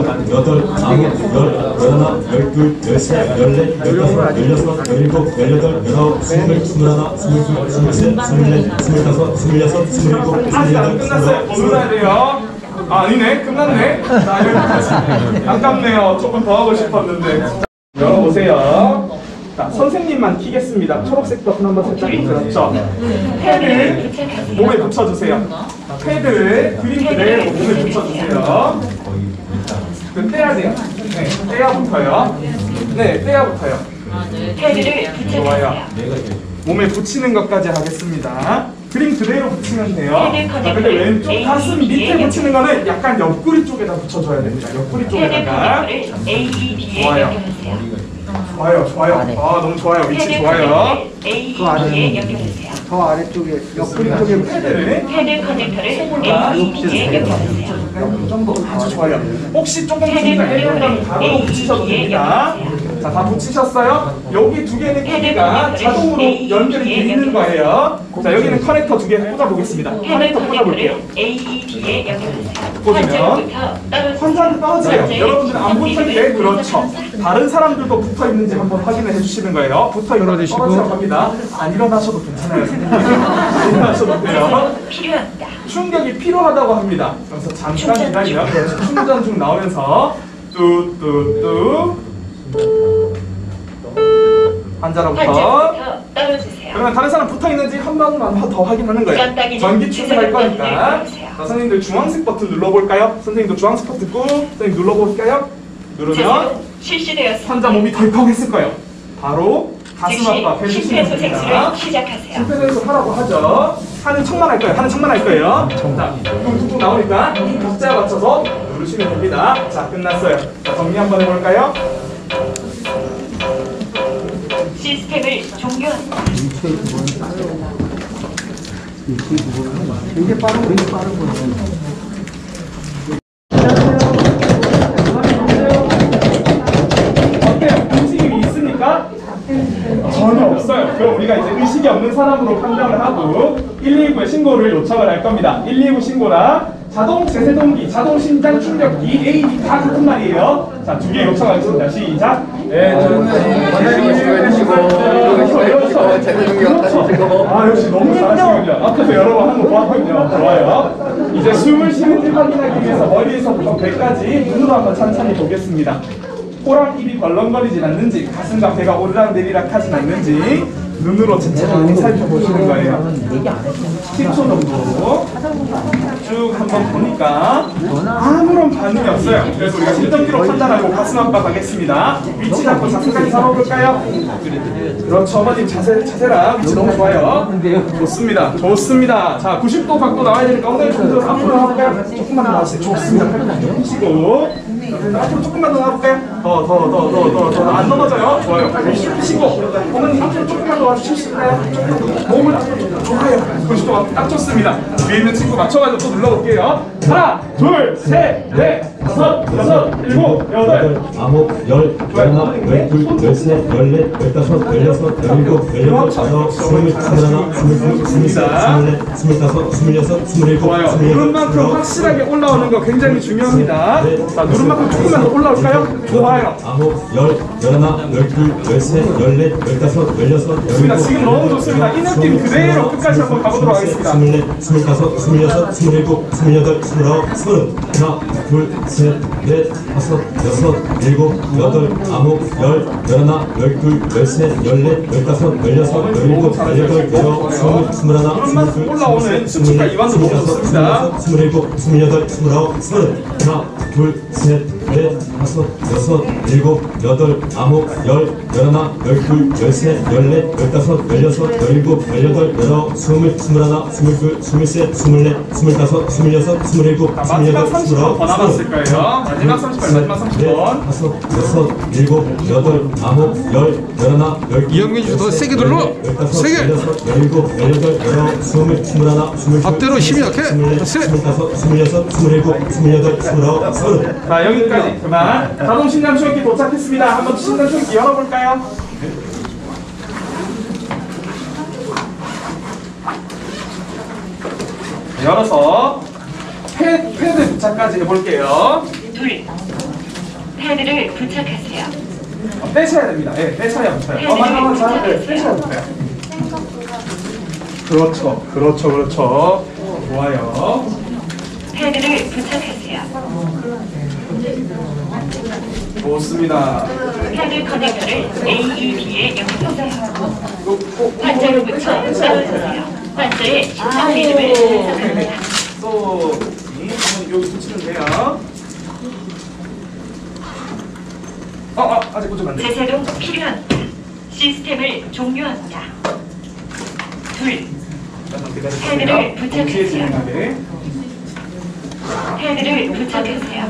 아직 안 끝났어요. 더 놀아야 돼요. 아, 아니네. 끝났네. 자, 여기까지. 아깝네요. 조금 더 하고 싶었는데. 열어보세요. 자, 선생님만 키겠습니다. 초록색 버튼 한번 살짝 그렇죠. 패드 몸에 붙여주세요. 패드 그림 그대로 몸에 붙여주세요. 그 떼야 돼요. 네, 떼야부터요. 네, 떼야부터요. 패드를 좋아요. 붙여주세요. 몸에 붙이는 것까지 하겠습니다. 그림 그대로 붙이면 돼요. 자, 근데 왼쪽 가슴 밑에 붙이는 거는 약간 옆구리 쪽에다 붙여줘야 됩니다. 옆구리 패드 쪽에다가. 커넥터를 AED에 좋아요. 연결하세요. 좋아요, 좋아요. 아, 너무 좋아요. 위치 패드 좋아요. 커넥터를 AED에 연결하세요. 저 아래쪽에 옆구리 쪽에 패드를 패드 커넥터를 AED에 연결하세요. 이 정도 아주 좋아요. 혹시 조금 크기가 애매하다면 바로 붙이셔도 됩니다. 자, 다 붙이셨어요? 여기 두 개는 크기가 자동으로 연결이 되는 거예요. 자, 여기는 커넥터 두 개 꽂아보겠습니다. 패드 커넥터 꽂아볼게요. 커넥터를 AED에 연결하세요. 꽂으면 환자한테 떨어져요. 여러분들은 안 붙어있게 그렇죠. 다른 사람들도 붙어있는지 한번 확인을 해주시는 거예요. 붙어있는 떨어지시고. 떨어지라고 합니다. 안 일어나셔도 괜찮아요. 안 일어나셔도 돼요. 필요합니다. 충격이 필요하다고 합니다. 그래서 잠깐 기다리면 충전 중 나오면서 뚜뚜뚜 환자로부터. 환자로부터 떨어주세요. 그러면 다른 사람 붙어 있는지 한 번만 더 확인하는 거예요. 전기 추출할 거니까. 자, 선생님들 주황색 버튼 눌러볼까요? 선생님도 주황색 버튼 꾹 선생님 눌러볼까요? 누르면 제대로 실시되었습니다. 환자 몸이 덜컥했을 거예요. 바로 가슴 즉시 압박 해주시면 됩니다. 심폐소생술을 시작하세요. 심폐소생술 하라고 하죠. 하는 척만 할 거예요. 하는 척만 할 거예요. 자, 툭툭 나오니까 박자에 맞춰서 누르시면 됩니다. 자, 끝났어요. 자, 정리 한번 해볼까요? 시스템을 종료합니다. 굉장히 빠른 거, 굉장히 빠른 거. 어때요? 움직임이 있습니까? 전혀 없어요. 그럼 우리가 이제 의식이 없는 사람으로 판단을 하고 119에 신고를 요청을 할 겁니다. 119 신고라 자동 제세동기, 자동 심장 충격기, AED 다 같은 말이에요. 자, 두 개 요청하겠습니다. 시작. 네, 아, 역시 너무 잘하시군요. 앞에서 여러 번 한 거 보았군요. 좋아요. 이제 숨을 쉬는지 확인하기 위해서 머리에서부터 배까지 눈으로 한번 천천히 보겠습니다. 코랑 입이 벌렁거리진 않는지, 가슴과 배가 오르락내리락 하진 않는지 눈으로 천천히 살펴보시는 거예요. 10초 정도 쭉 한번 보니까 아무런 반응이 없어요. 그래서 우리가 심정기로 판단하고 가슴 압박하겠습니다. 위치 잡고 자세까지 잡아볼까요? 그렇죠. 어머님 자세랑 위치 너무 좋아요. 좋습니다. 좋습니다. 자, 90도 각도 나와야 되니까 엉덩이 좀 앞으로 나와볼까요? 조금만 더 나와주세요. 좋습니다. 팔 펴시고 앞으로 조금만 더 나와볼까요? 더 안 넘어져요. 좋아요. 팔 쉬시고 어머님 앞으로 조금만 더 와주실까요? 몸을 앞으로 좀 좋아요. 90도 딱 좋습니다. 위에 있는 친구 맞춰가지고 또 눌러볼게요. 하나, 둘, 셋, 넷, 다섯, 여섯, 일곱, 여덟. 아홉, 열, 열하나, 열둘, 열셋, 열넷, 열다섯, 열여섯, 열일곱, 열여덟, 아홉, 스물, 스물하나, 스물둘, 스물셋, 스물넷, 스물다섯, 스물여섯, 스물일곱, 좋아요. 누른 만큼 확실하게 올라오는 거 굉장히 중요합니다. 자, 누른 만큼 조금만 더 올라올까요? 좋아요. 아홉, 열, 열하나, 열둘, 열셋, 열넷, 열다섯, 열여섯, 좋습니다. 지금 너무 좋습니다. 이 느낌 그대로 끝까지 한번 가보도록 하겠습니다. 스물넷, 스물다섯, 스물여섯, 스물일곱, 스물여덟, 스물아홉, 서른. 하나, 둘, 셋, 넷, 다섯, 여섯, 일곱, 여덟, 아홉, 열, 열하나, 열둘, 열셋, 열넷, 열다섯, 열여섯, 열일곱, 열여덟, 열아홉, 스물, 스물하나, 스물둘, 올라오는 수치가 이완도 너무 좋습니다. 스물일곱, 스물여덟, 스물아홉, 서른. 하나, 둘, 셋, 넷, 다섯, 여섯, 일곱, 여덟, 아홉, 열, 열하나, 열둘, 열셋, 열넷, 열다섯, 열여섯, 열일곱, 열여덟, 열아홉, 스물, 스물하나, 스물둘, 스물셋, 스물넷, 스물다섯, 스물여섯, 스물일곱, 마지막 스물여덟, 30번 더 남았을 거예요. 마지막 30번, 마지막 30번. 다섯, 여섯, 일곱, 여덟, 아홉, 열, 열하나, 열둘, 이영민 씨 더 세게 눌러. 열다섯, 세게. 열여섯, 열일곱, 열여덟, 열아홉, 스물, 스물하나, 스물둘, 앞뒤로 힘이 약해. 스물넷, 세. 스물다섯, 스물여섯, 스물일곱, 스물여덟, 스물아홉, 서른. 자, 여기까지 그만. 자동 심장 충격기 도착했습니다. 한번 심장 충격기 열어볼까요? 열어서 패드 부착까지 해볼게요. 둘. 패드를 부착하세요. 떼셔야 됩니다. 예, 떼셔야 붙어요. 맞아. 네, 떼셔야 붙어요. 그렇죠. 좋아요. 패드를 부착하세요. 좋습니다. 패드 커넥터를 AED에 연결하세요. 환자로부터 떨어주세요. 환자의 심장 리듬을 분석합니다. 또 여기 붙이면 돼요. 아직 붙이면 안 돼. 제세동 필요합니다. 시스템을 종료합니다. 둘. 패드를 부착하세요. 패드를 부착하세요. 패드를 부착하세요.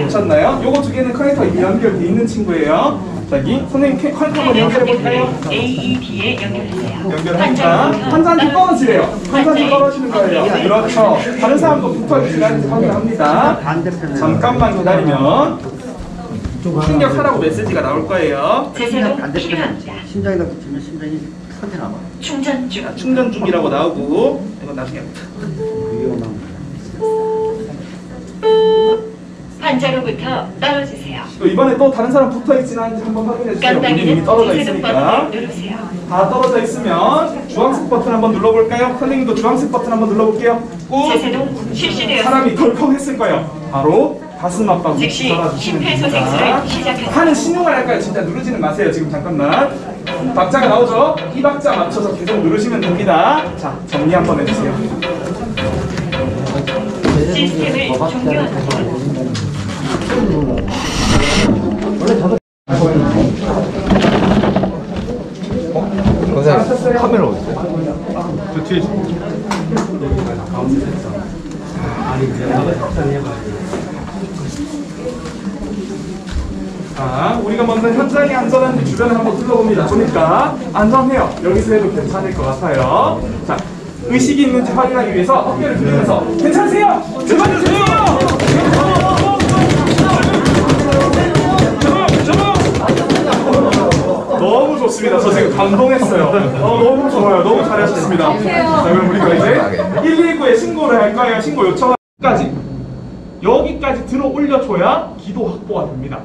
붙였나요? 요거 두 개는 커넥터 이미 연결돼 있는 친구예요. 저기 선생님 커넥터 한번 연결해 볼까요? AED에 연결하세요. 연결하니까 환자한테 떨어지래요. 환자한테 떨어지는 거예요. 그렇죠. 다른 사람도 붙어 있는지 확인합니다. 잠깐만 기다리면 충격하라고 메시지가 나올 거예요. 제세동 필요합니다. 심장에다 붙이면 심장이 선택 나와. 충전 중. 충전 중이라고 나오고 이건 나중에 위험한 거. 환자로부터 떨어지세요. 또 이번에 또 다른 사람 붙어 있지는 않은지 한번 확인해 주세요. 본인이 깜빡이는 떨어져 주세동 있으니까. 버튼을 누르세요. 다 떨어져 있으면 주황색 버튼 한번 눌러볼까요? 선생님도 주황색 버튼 한번 눌러볼게요. 꾹. 제세동 실시되었습니다. 사람이 덜컹 했을 거예요. 바로 가슴 압박 즉시 달아주시면 심폐소생술을 됩니다. 시작합니다. 하는 신용을 할까요? 진짜 누르지는 마세요. 지금 잠깐만. 박자가 나오죠? 이 박자 맞춰서 계속 누르시면 됩니다. 자, 정리 한번 해주세요. 시스템을 종료합니다. 잘하셨어요? 카메라 어디 있어요? 저 뒤에 자, 우리가 먼저 현장이 안전한지 주변을 한번 둘러봅니다. 보니까 안전해요. 여기서 해도 괜찮을 것 같아요. 자, 의식이 있는지 확인하기 위해서 어깨를 들면서 괜찮으세요? 제발 주세요! 너무 좋습니다. 저 지금 감동했어요. 너무 좋아요. 너무 잘하셨습니다. 자, 그럼 우리가 이제 119에 신고를 할 거예요. 신고 요청까지 여기까지 들어 올려줘야 기도 확보가 됩니다.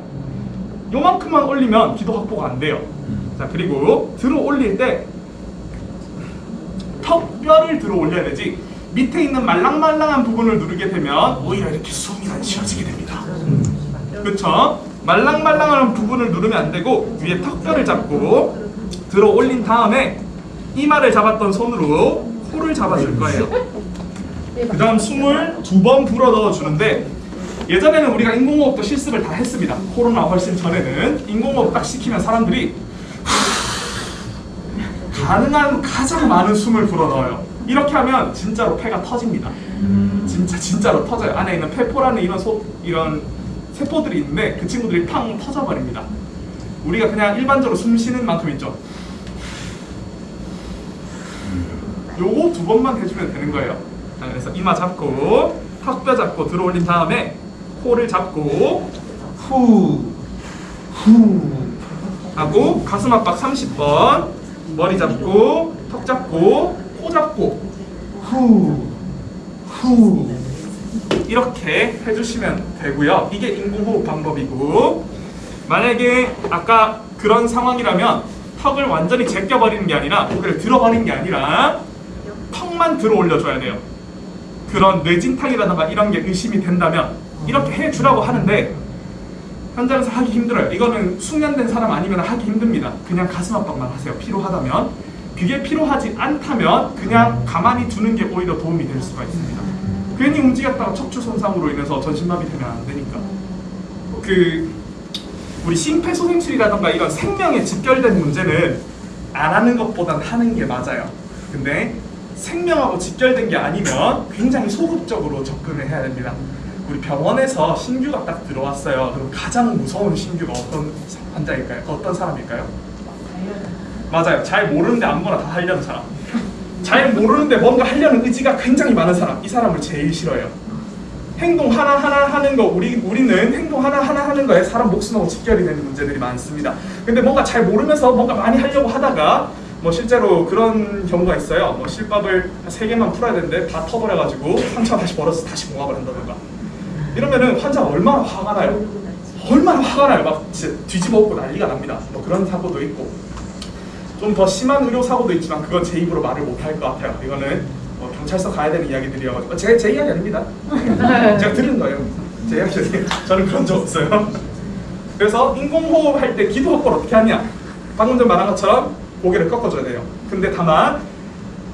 요만큼만 올리면 기도 확보가 안 돼요. 자, 그리고 들어 올릴 때 턱뼈를 들어 올려야 되지 밑에 있는 말랑말랑한 부분을 누르게 되면 오히려 이렇게 숨이 안 쉬어지게 됩니다. 그렇죠? 말랑말랑한 부분을 누르면 안 되고 위에 턱뼈를 잡고 들어 올린 다음에 이마를 잡았던 손으로 코를 잡아줄 거예요. 그 다음 숨을 2번 불어 넣어주는데 예전에는 우리가 인공호흡도 실습을 다 했습니다. 코로나 훨씬 전에는 인공호흡 딱 시키면 사람들이 가능한 가장 많은 숨을 불어 넣어요. 이렇게 하면 진짜로 폐가 터집니다. 진짜로 터져요. 안에 있는 폐포라는 이런 세포들이 있는데 그 친구들이 팡 터져버립니다. 우리가 그냥 일반적으로 숨 쉬는 만큼 있죠. 요거 2번만 해주면 되는 거예요. 자, 그래서 이마 잡고 턱뼈 잡고 들어 올린 다음에 코를 잡고 후 하고 가슴 압박 30번 머리 잡고 턱 잡고 코 잡고 후 이렇게 해주시면 되고요. 이게 인공호흡 방법이고 만약에 아까 그런 상황이라면 턱을 완전히 제껴버리는 게 아니라 고개를 들어버리는 게 아니라 턱만 들어 올려줘야 돼요. 그런 뇌진탕이라든가 이런 게 의심이 된다면 이렇게 해주라고 하는데 현장에서 하기 힘들어요. 이거는 숙련된 사람 아니면 하기 힘듭니다. 그냥 가슴 압박만 하세요. 필요하다면. 그게 필요하지 않다면 그냥 가만히 두는 게 오히려 도움이 될 수가 있습니다. 괜히 움직였다가 척추 손상으로 인해서 전신마비 되면 안 되니까. 우리 심폐소생술이라든가 이런 생명에 직결된 문제는 안 하는 것보단 하는 게 맞아요. 근데 생명하고 직결된 게 아니면 굉장히 소극적으로 접근을 해야 됩니다. 우리 병원에서 신규가 딱 들어왔어요. 그럼 가장 무서운 신규가 어떤 환자일까요? 어떤 사람일까요? 맞아요. 잘 모르는데 아무거나 다 하려는 사람. 잘 모르는데 뭔가 하려는 의지가 굉장히 많은 사람. 이 사람을 제일 싫어해요. 행동 하나하나 하는 거, 우리는 행동 하나하나 하는 거에 사람 목숨하고 직결이 되는 문제들이 많습니다. 근데 뭔가 잘 모르면서 뭔가 많이 하려고 하다가 뭐 실제로 그런 경우가 있어요. 뭐 실밥을 3개만 풀어야 되는데 다 터버려가지고 상처가 다시 벌어서 다시 공합을 한다던가. 이러면은 환자가 얼마나 화가 나요? 얼마나 화가 나요? 막 진짜 뒤집어 엎고 난리가 납니다. 뭐 그런 사고도 있고 좀 더 심한 의료 사고도 있지만 그건 제 입으로 말을 못 할 것 같아요. 이거는 뭐 경찰서 가야 되는 이야기들이어가지고 제 이야기 아닙니다. 제가 들은 거예요. 제 이야기 아니에요. 저는 그런 적 없어요. 그래서 인공호흡 할 때 기도 확보를 어떻게 하냐? 방금 전 말한 것처럼 고개를 꺾어줘야 돼요. 근데 다만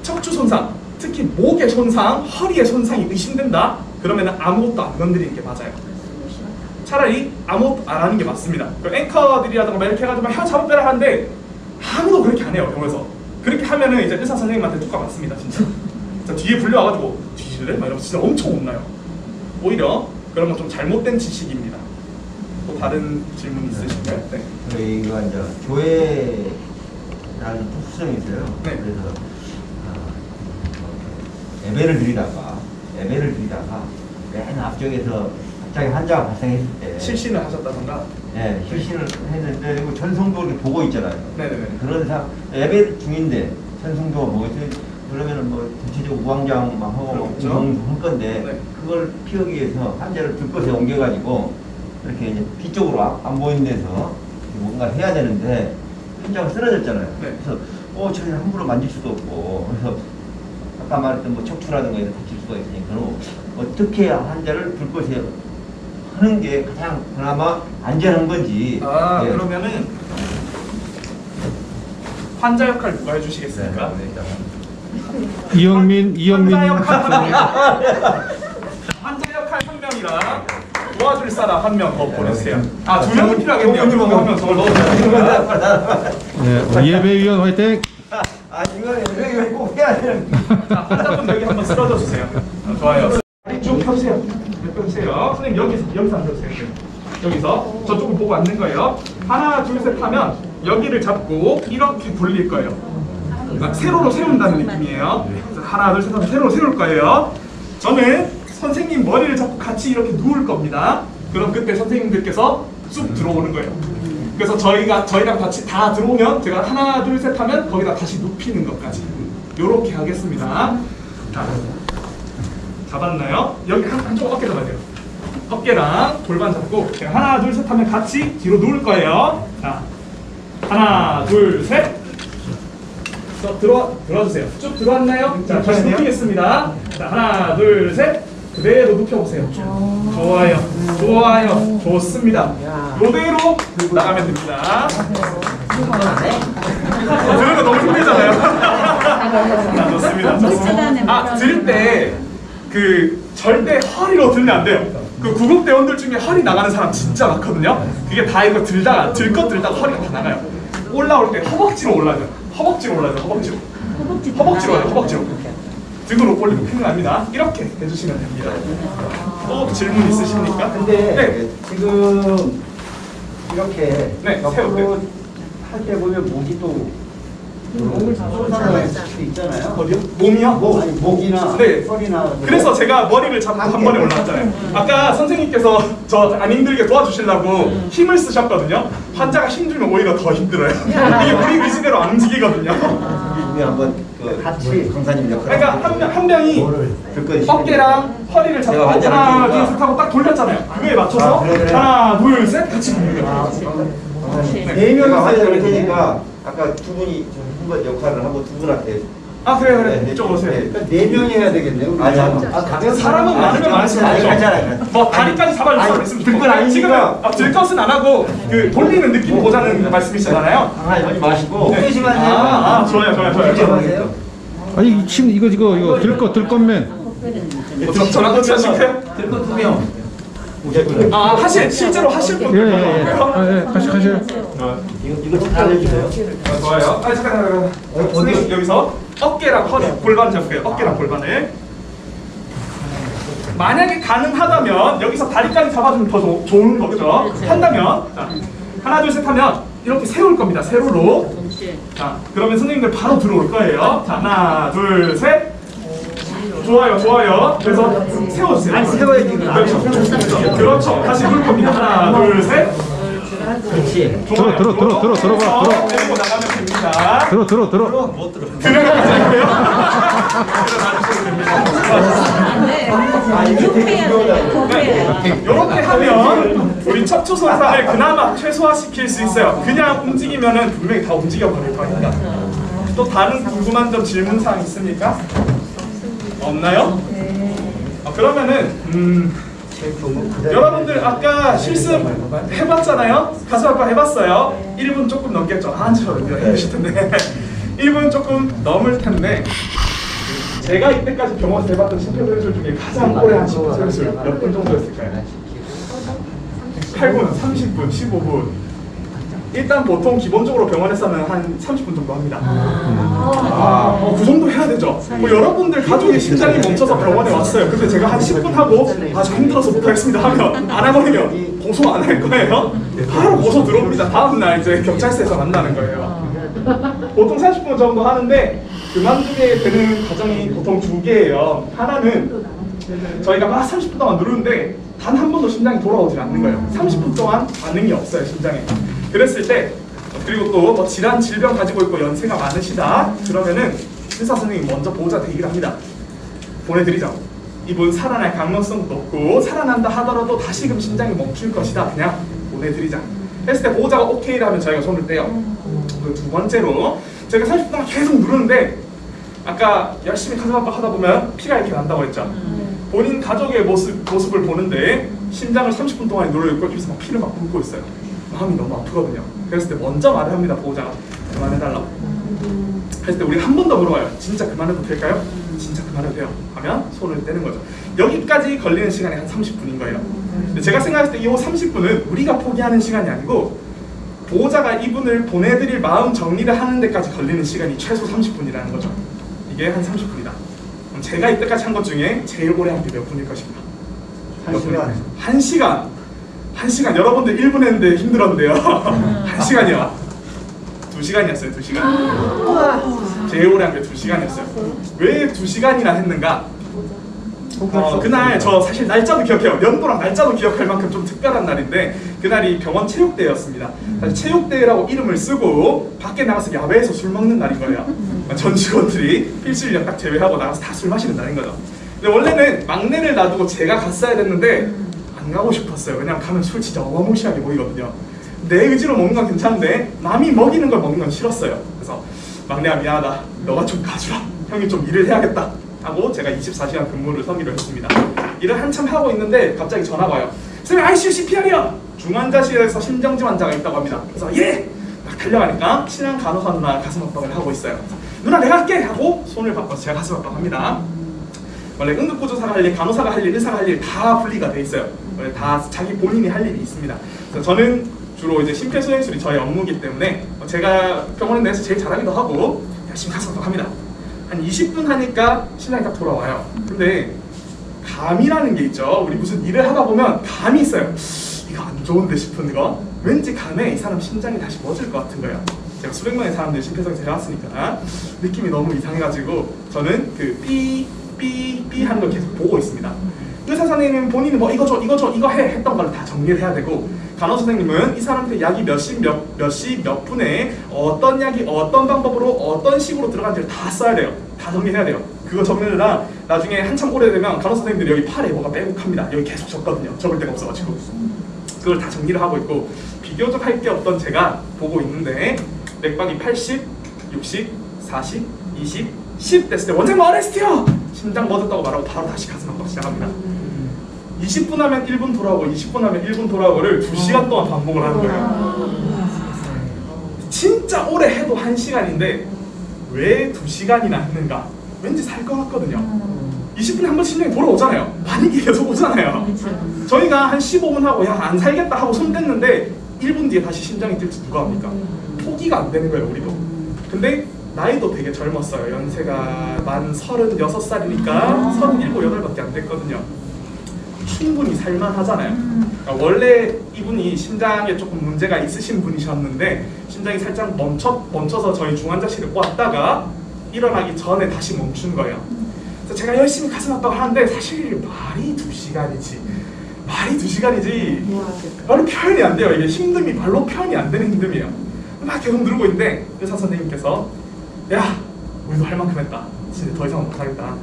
척추 손상, 특히 목의 손상, 허리의 손상이 의심된다? 그러면 아무것도 안 건드리는 게 맞아요. 차라리 아무것도 안 하는 게 맞습니다. 앵커들이라든가 이렇게 해가지고 혀 잡아빼라 하는데 아무도 그렇게 안 해요. 병원에서. 그렇게 하면은 이제 의사 선생님한테 뚜까 맞습니다. 진짜. 뒤에 불려와가지고 뒤질래? 막 이러면 진짜 엄청 혼나요. 오히려 그런 건 좀 잘못된 지식입니다. 또 다른 질문 있으신가요? 네. 이거 이제 교회라는 특수성이 있어요. 네. 그래서 예배를 드리다가 맨 앞쪽에서 갑자기 환자가 발생했을 때 실신을 하셨다던가? 네, 실신을 했는데 그리고 전송도 이렇게 보고 있잖아요. 네네네. 그런 예배 중인데 전송도가 보고 있어요. 그러면 환자는 뭐 전체적으로 우왕좌왕만 하고 그렇죠. 할 건데 네. 그걸 피하기 위해서 환자를 들것에 옮겨가지고 이렇게 이제 뒤쪽으로 안 보이는 데서 뭔가 해야 되는데 환자가 쓰러졌잖아요. 네. 그래서 저기 함부로 만질 수도 없고 그래서 아까 말했던 뭐 척추라든가 이런 다칠 수가 있으니까 어떻게 환자를 들것에 하는 게 가장 그나마 안전한 건지. 아, 예. 그러면은 환자 역할 누가 해주시겠습니까? 이영민 환자 역할 한 명. 환자 역할 한 명이랑 도와줄 사람 한 명 더 보내주세요. 아, 2명은 필요하겠네요. 그럼 한명 더 넣어주세요. 네, 예배위원 화이팅. 이거 꼭 해야 되는. 자, 환자분 여기 한번 쓰러져 주세요. 좋아요. 쭉 펴주세요. 펴주세요. 선생님 여기서 앉아주세요. 여기서 저쪽을 보고 앉는 거예요. 하나, 둘, 셋 하면 여기를 잡고 이렇게 굴릴 거예요. 그러니까 세로로 세운다는 느낌이에요. 그래서 하나, 둘, 셋 하면 세로로 세울 거예요. 저는 선생님 머리를 잡고 같이 이렇게 누울 겁니다. 그럼 그때 선생님들께서 쑥 들어오는 거예요. 그래서 저희랑 같이 다 들어오면 제가 하나, 둘, 셋 하면 거기다 다시 눕히는 것까지 요렇게 하겠습니다. 자, 잡았나요? 여기 한쪽 어깨 잡아야 돼요. 어깨랑 골반 잡고 제가 하나, 둘, 셋 하면 같이 뒤로 누울 거예요. 자, 하나, 둘, 셋. 들어주세요. 쭉 들어왔나요? 자, 다시 눕히겠습니다. 자, 하나, 둘, 셋. 그대로 눕혀보세요. 좋아요. 좋아요. 좋습니다. 이대로 나가면 됩니다. 들은 거 너무 힘들잖아요. 자, 좋습니다. 좋습니다. 들 때 절대 허리로 들면 안 돼요. 그 구급대원들 중에 허리 나가는 사람 진짜 많거든요. 그게 다 이거 들다가 허리가 다 나가요. 올라올 때 허벅지로 올라가요. 허벅지로. 등으로 올리고 큰일 납니다. 이렇게 해주시면 됩니다. 또 질문 있으십니까? 근데 네. 지금 이렇게 네, 옆으로 할 때 보면 목이 또 솟아날 수도 있잖아요. 어디요? 몸이요? 아니, 목이나 네. 허리나. 그래서 제가 머리를 잡고 한 번에 올라왔잖아요. 아까 선생님께서 저 안 힘들게 도와주시려고 힘을 쓰셨거든요. 환자가 힘들면 오히려 더 힘들어요. 이게 우리 의지대로 안 움직이거든요. 우리 한번 같이 강사님 역할. 그러니까 한 명이 어깨랑 허리를 잡고 하나, 둘, 셋 하고 딱 돌렸잖아요. 그거에 맞춰서 하나, 둘, 셋 같이 돌리는 거예요. 네 명이서 할 테니까 아까 두 분이 한번 역할을 하고 두 분한테. 아, 그래. 이쪽 오세요. 그러니까 4명이 해야 되겠네요. 사람은 많으면 많을수록 좋죠. 뭐 다리까지 잡아줄 사람 있으면 좋고 지금은 들 것은 안 하고 그 돌리는 느낌 보자는 말씀이시잖아요. 가만히 하지 마시고. 좋아요. 아니 지금 이거 들 것면. 저랑 같이 하실까요? 들고 2명. 실제로 하실 분. 예, 가셔. 이거 잘 알려주세요. 좋아요. 잠깐. 여기서 어깨랑 허리, 골반 잡고요. 어깨랑 골반을. 만약에 가능하다면 여기서 다리까지 잡아주면 더 좋은 거죠. 한다면 하나, 둘, 셋 하면 이렇게 세울 겁니다. 세로로. 자, 그러면 선생님들 바로 들어올 거예요. 자, 하나, 둘, 셋. 좋아요. 그래서 세워주세요. 아니, 세워야지. 그렇죠. 다시 누를 겁니다. 하나, 둘, 셋. 그렇지. 들어봐. 데리고 나가면 됩니다. 들어. 들어가면 이렇게 하면 우리 척추 손상을 그나마 최소화시킬 수 있어요. 그냥 움직이면은 분명히 다 움직여 버릴 거니까. 또 다른 궁금한 점 질문사항 있습니까? 없나요? 그러면은 여러분들 아까 실습 해봤잖아요? 가슴아파 해봤어요? 1분 조금 넘겠죠? 저 힘드실 텐데 1분 조금 넘을 텐데 제가 이때까지 병원에서 해봤던 심폐소생술 중에 가장 오래 한 심폐소생술 몇 분 정도였을까요? 8분, 30분, 15분. 일단 보통 기본적으로 병원에서는 한 30분 정도 합니다. 그 정도 해야 되죠. 여러분들 가족의 심장이 멈춰서 병원에 왔어요. 근데 제가 한 10분 하고 저 힘들어서 못하겠습니다 하면 안 해버리면 고소 안 할 거예요. 바로 고소 들어옵니다. 다음날 이제 경찰서에서 만나는 거예요. 보통 30분 정도 하는데 그만두게 되는 과정이 보통 2개예요. 하나는 저희가 막 30분 동안 누르는데 단 한 번도 심장이 돌아오지 않는 거예요. 30분 동안 반응이 없어요, 심장에. 그랬을 때, 그리고 또 뭐 질병 가지고 있고 연세가 많으시다 그러면은 의사 선생님이 먼저 보호자 대기를 합니다. 보내드리죠. 이분 살아날 가능성도 없고 살아난다 하더라도 다시금 심장이 멈출 것이다. 그냥 보내드리자. 했을 때 보호자가 오케이를 하면 저희가 손을 떼요. 그리고 두 번째로 저희가 30분 동안 계속 누르는데 아까 열심히 가슴 압박 하다 보면 피가 이렇게 난다고 했죠. 본인 가족의 모습을 보는데 심장을 30분 동안 누르고 입에서 막 피를 막 뿜고 있어요. 마음이 너무 아프거든요. 그랬을 때 먼저 말을 합니다. 보호자가 그만해달라고. 했을 때 우리가 한 번 더 물어봐요. 진짜 그만해도 될까요? 진짜 그만해도 돼요. 하면 손을 떼는 거죠. 여기까지 걸리는 시간이 한 30분인 거예요. 근데 제가 생각했을 때 이 30분은 우리가 포기하는 시간이 아니고 보호자가 이분을 보내드릴 마음 정리를 하는 데까지 걸리는 시간이 최소 30분이라는 거죠. 이게 한 30분이다. 그럼 제가 이때까지 한 것 중에 제일 오래 한 게 몇 분일 것입니다. 1시간. 1시간. 1시간. 여러분들 1분 했는데 힘들었는데요. 1시간이요. 2시간이었어요. 2시간. 제일 오래 한 게 2시간이었어요. 왜 2시간이나 했는가? 그날 저 사실 날짜도 기억해요. 연도랑 날짜도 기억할 만큼 좀 특별한 날인데 그날이 병원 체육대회였습니다. 사실 체육대회라고 이름을 쓰고 밖에 나가서 야외에서 술 먹는 날인 거예요. 전 직원들이 필수 인력 딱 제외하고 나가서 다 술 마시는 날인 거죠. 근데 원래는 막내를 놔두고 제가 갔어야 됐는데 안 가고 싶었어요. 왜냐면 가면 술 진짜 어마무시하게 보이거든요. 내 의지로 먹는 건 괜찮은데 남이 먹이는 걸 먹는 건 싫었어요. 그래서 막내야 미안하다. 너가 좀 가주라. 형이 좀 일을 해야겠다. 하고 제가 24시간 근무를 서기로 했습니다. 일을 한참 하고 있는데 갑자기 전화가 와요. 선생님 ICU CPR이요. 중환자실에서 심정지 환자가 있다고 합니다. 그래서 예! 막 달려가니까 친한 간호사 누나 가슴 압박을 하고 있어요. 누나 내가 할게! 하고 손을 바꿔서 제가 가슴 압박합니다. 원래 응급구조사가 할 일, 간호사가 할 일, 의사가 할 일 다 분리가 돼 있어요. 원래 다 자기 본인이 할 일이 있습니다. 그래서 저는 주로 이제 심폐소생술이 저의 업무이기 때문에 제가 병원에 내에서 제일 잘하기도 하고 열심히 가슴 압박합니다. 한 20분 하니까 신랑이 딱 돌아와요. 근데 감이라는 게 있죠. 우리 무슨 일을 하다 보면 감이 있어요. 이거 안 좋은데 싶은 거. 왠지 감에 이 사람 심장이 다시 멎을 것 같은 거예요. 제가 수백 명의 사람들 심폐소생술 해왔으니까 느낌이 너무 이상해가지고 저는 그 삐 하는 걸 계속 보고 있습니다. 의사 선생님은 본인은 뭐 이거 줘 이거 해 했던 걸 다 정리를 해야 되고 간호사 선생님은 이 사람한테 약이 몇 시 몇 분에 어떤 약이 어떤 방법으로 어떤 식으로 들어간지를 다 써야 돼요. 다 정리해야 돼요. 그거 정리를 나중에 한참 오래되면 간호사 선생님들이 여기 팔에 뭐가 빼곡합니다. 여기 계속 적거든요. 적을 데가 없어가지고 그걸 다 정리를 하고 있고 비교적 할 게 없던 제가 보고 있는데 맥박이 80, 60, 40, 20, 10 됐을 때 원장님 어레스트요! 심장 멎었다고 말하고 바로 다시 가슴 압박 시작합니다. 20분 하면 1분 돌아오고 20분 하면 1분 돌아오고를 2시간 동안 반복을 하는 거예요. 진짜 오래 해도 1시간인데 왜 2시간이나 했는가? 왠지 살 것 같거든요. 20분에 한 번 심장이 돌아오잖아요. 만약에 계속 오잖아요. 저희가 한 15분 하고 야 안 살겠다 하고 손 댔는데 1분 뒤에 다시 심장이 뛸지 누가 합니까? 포기가 안 되는 거예요 우리도. 근데 나이도 되게 젊었어요. 연세가 만 36살이니까 37, 8밖에 안 됐거든요. 충분히 살만하잖아요. 그러니까 원래 이분이 심장에 조금 문제가 있으신 분이셨는데 심장이 살짝 멈춰서 저희 중환자실에 왔다가 일어나기 전에 다시 멈춘 거예요. 그래서 제가 열심히 가슴 압박을 하는데 사실 말이 2시간이지 말로 표현이 안 돼요. 이게 힘듦이 말로 표현이 안 되는 힘듦이에요. 막 계속 누르고 있는데 의사 선생님께서 야 우리도 할 만큼 했다. 진짜 더 이상 못하겠다.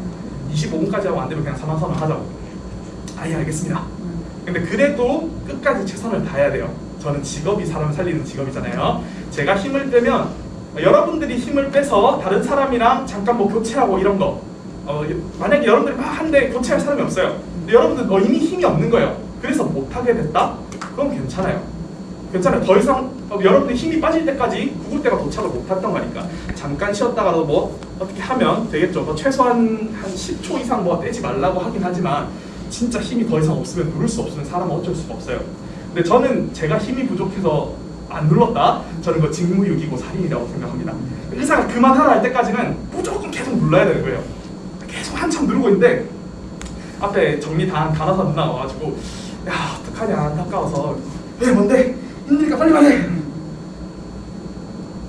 25분까지 하고 안 되면 그냥 사망선언 하자고. 아예 알겠습니다. 근데 그래도 끝까지 최선을 다해야 돼요. 저는 직업이 사람 살리는 직업이잖아요. 제가 힘을 빼면 여러분들이 힘을 빼서 다른 사람이랑 잠깐 뭐 교체하고 이런 거 만약에 여러분들이 막 한데 교체할 사람이 없어요. 근데 여러분들 이미 힘이 없는 거예요. 그래서 못하게 됐다? 그럼 괜찮아요. 더 이상 여러분들이 힘이 빠질 때까지 구급대가 도착을 못했던 거니까 잠깐 쉬었다가도 뭐 어떻게 하면 되겠죠. 뭐 최소한 한 10초 이상 뭐 떼지 말라고 하긴 하지만 진짜 힘이 더 이상 없으면 누를 수 없으면 사람은 어쩔 수가 없어요. 근데 저는 제가 힘이 부족해서 안 눌렀다? 저는 그거 직무유기고 살인이라고 생각합니다. 의사가 그만하라 할 때까지는 무조건 계속 눌러야 되는 거예요. 계속 한참 누르고 있는데 앞에 정리 다 한 간호사 누나가 와가지고 야 어떡하냐 안타까워서 왜 뭔데? 힘드니까 빨리 말해!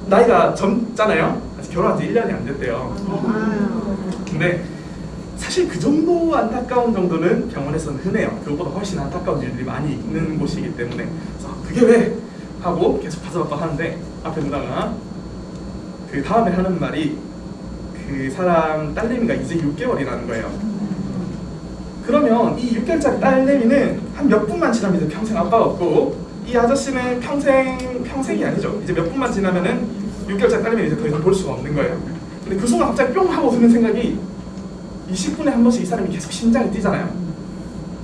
나이가 젊잖아요? 아직 결혼한 지 1년이 안 됐대요. 근데 사실 그 정도 안타까운 정도는 병원에서는 흔해요. 그것보다 훨씬 안타까운 일들이 많이 있는 곳이기 때문에 그래서 그게 왜? 하고 계속 가슴 압박하는데 앞에 누나가 그 다음에 하는 말이 그 사람 딸내미가 이제 6개월이라는 거예요. 그러면 이 6개월짜리 딸내미는 한 몇 분만 지나면 이제 평생 아빠가 없고, 이 아저씨는 평생이 아니죠. 이제 몇 분만 지나면은 6개월짜리 딸내미는 이제 더 이상 볼 수가 없는 거예요. 근데 그 순간 갑자기 뿅 하고 드는 생각이, 20분에 한 번씩 이 사람이 계속 심장이 뛰잖아요.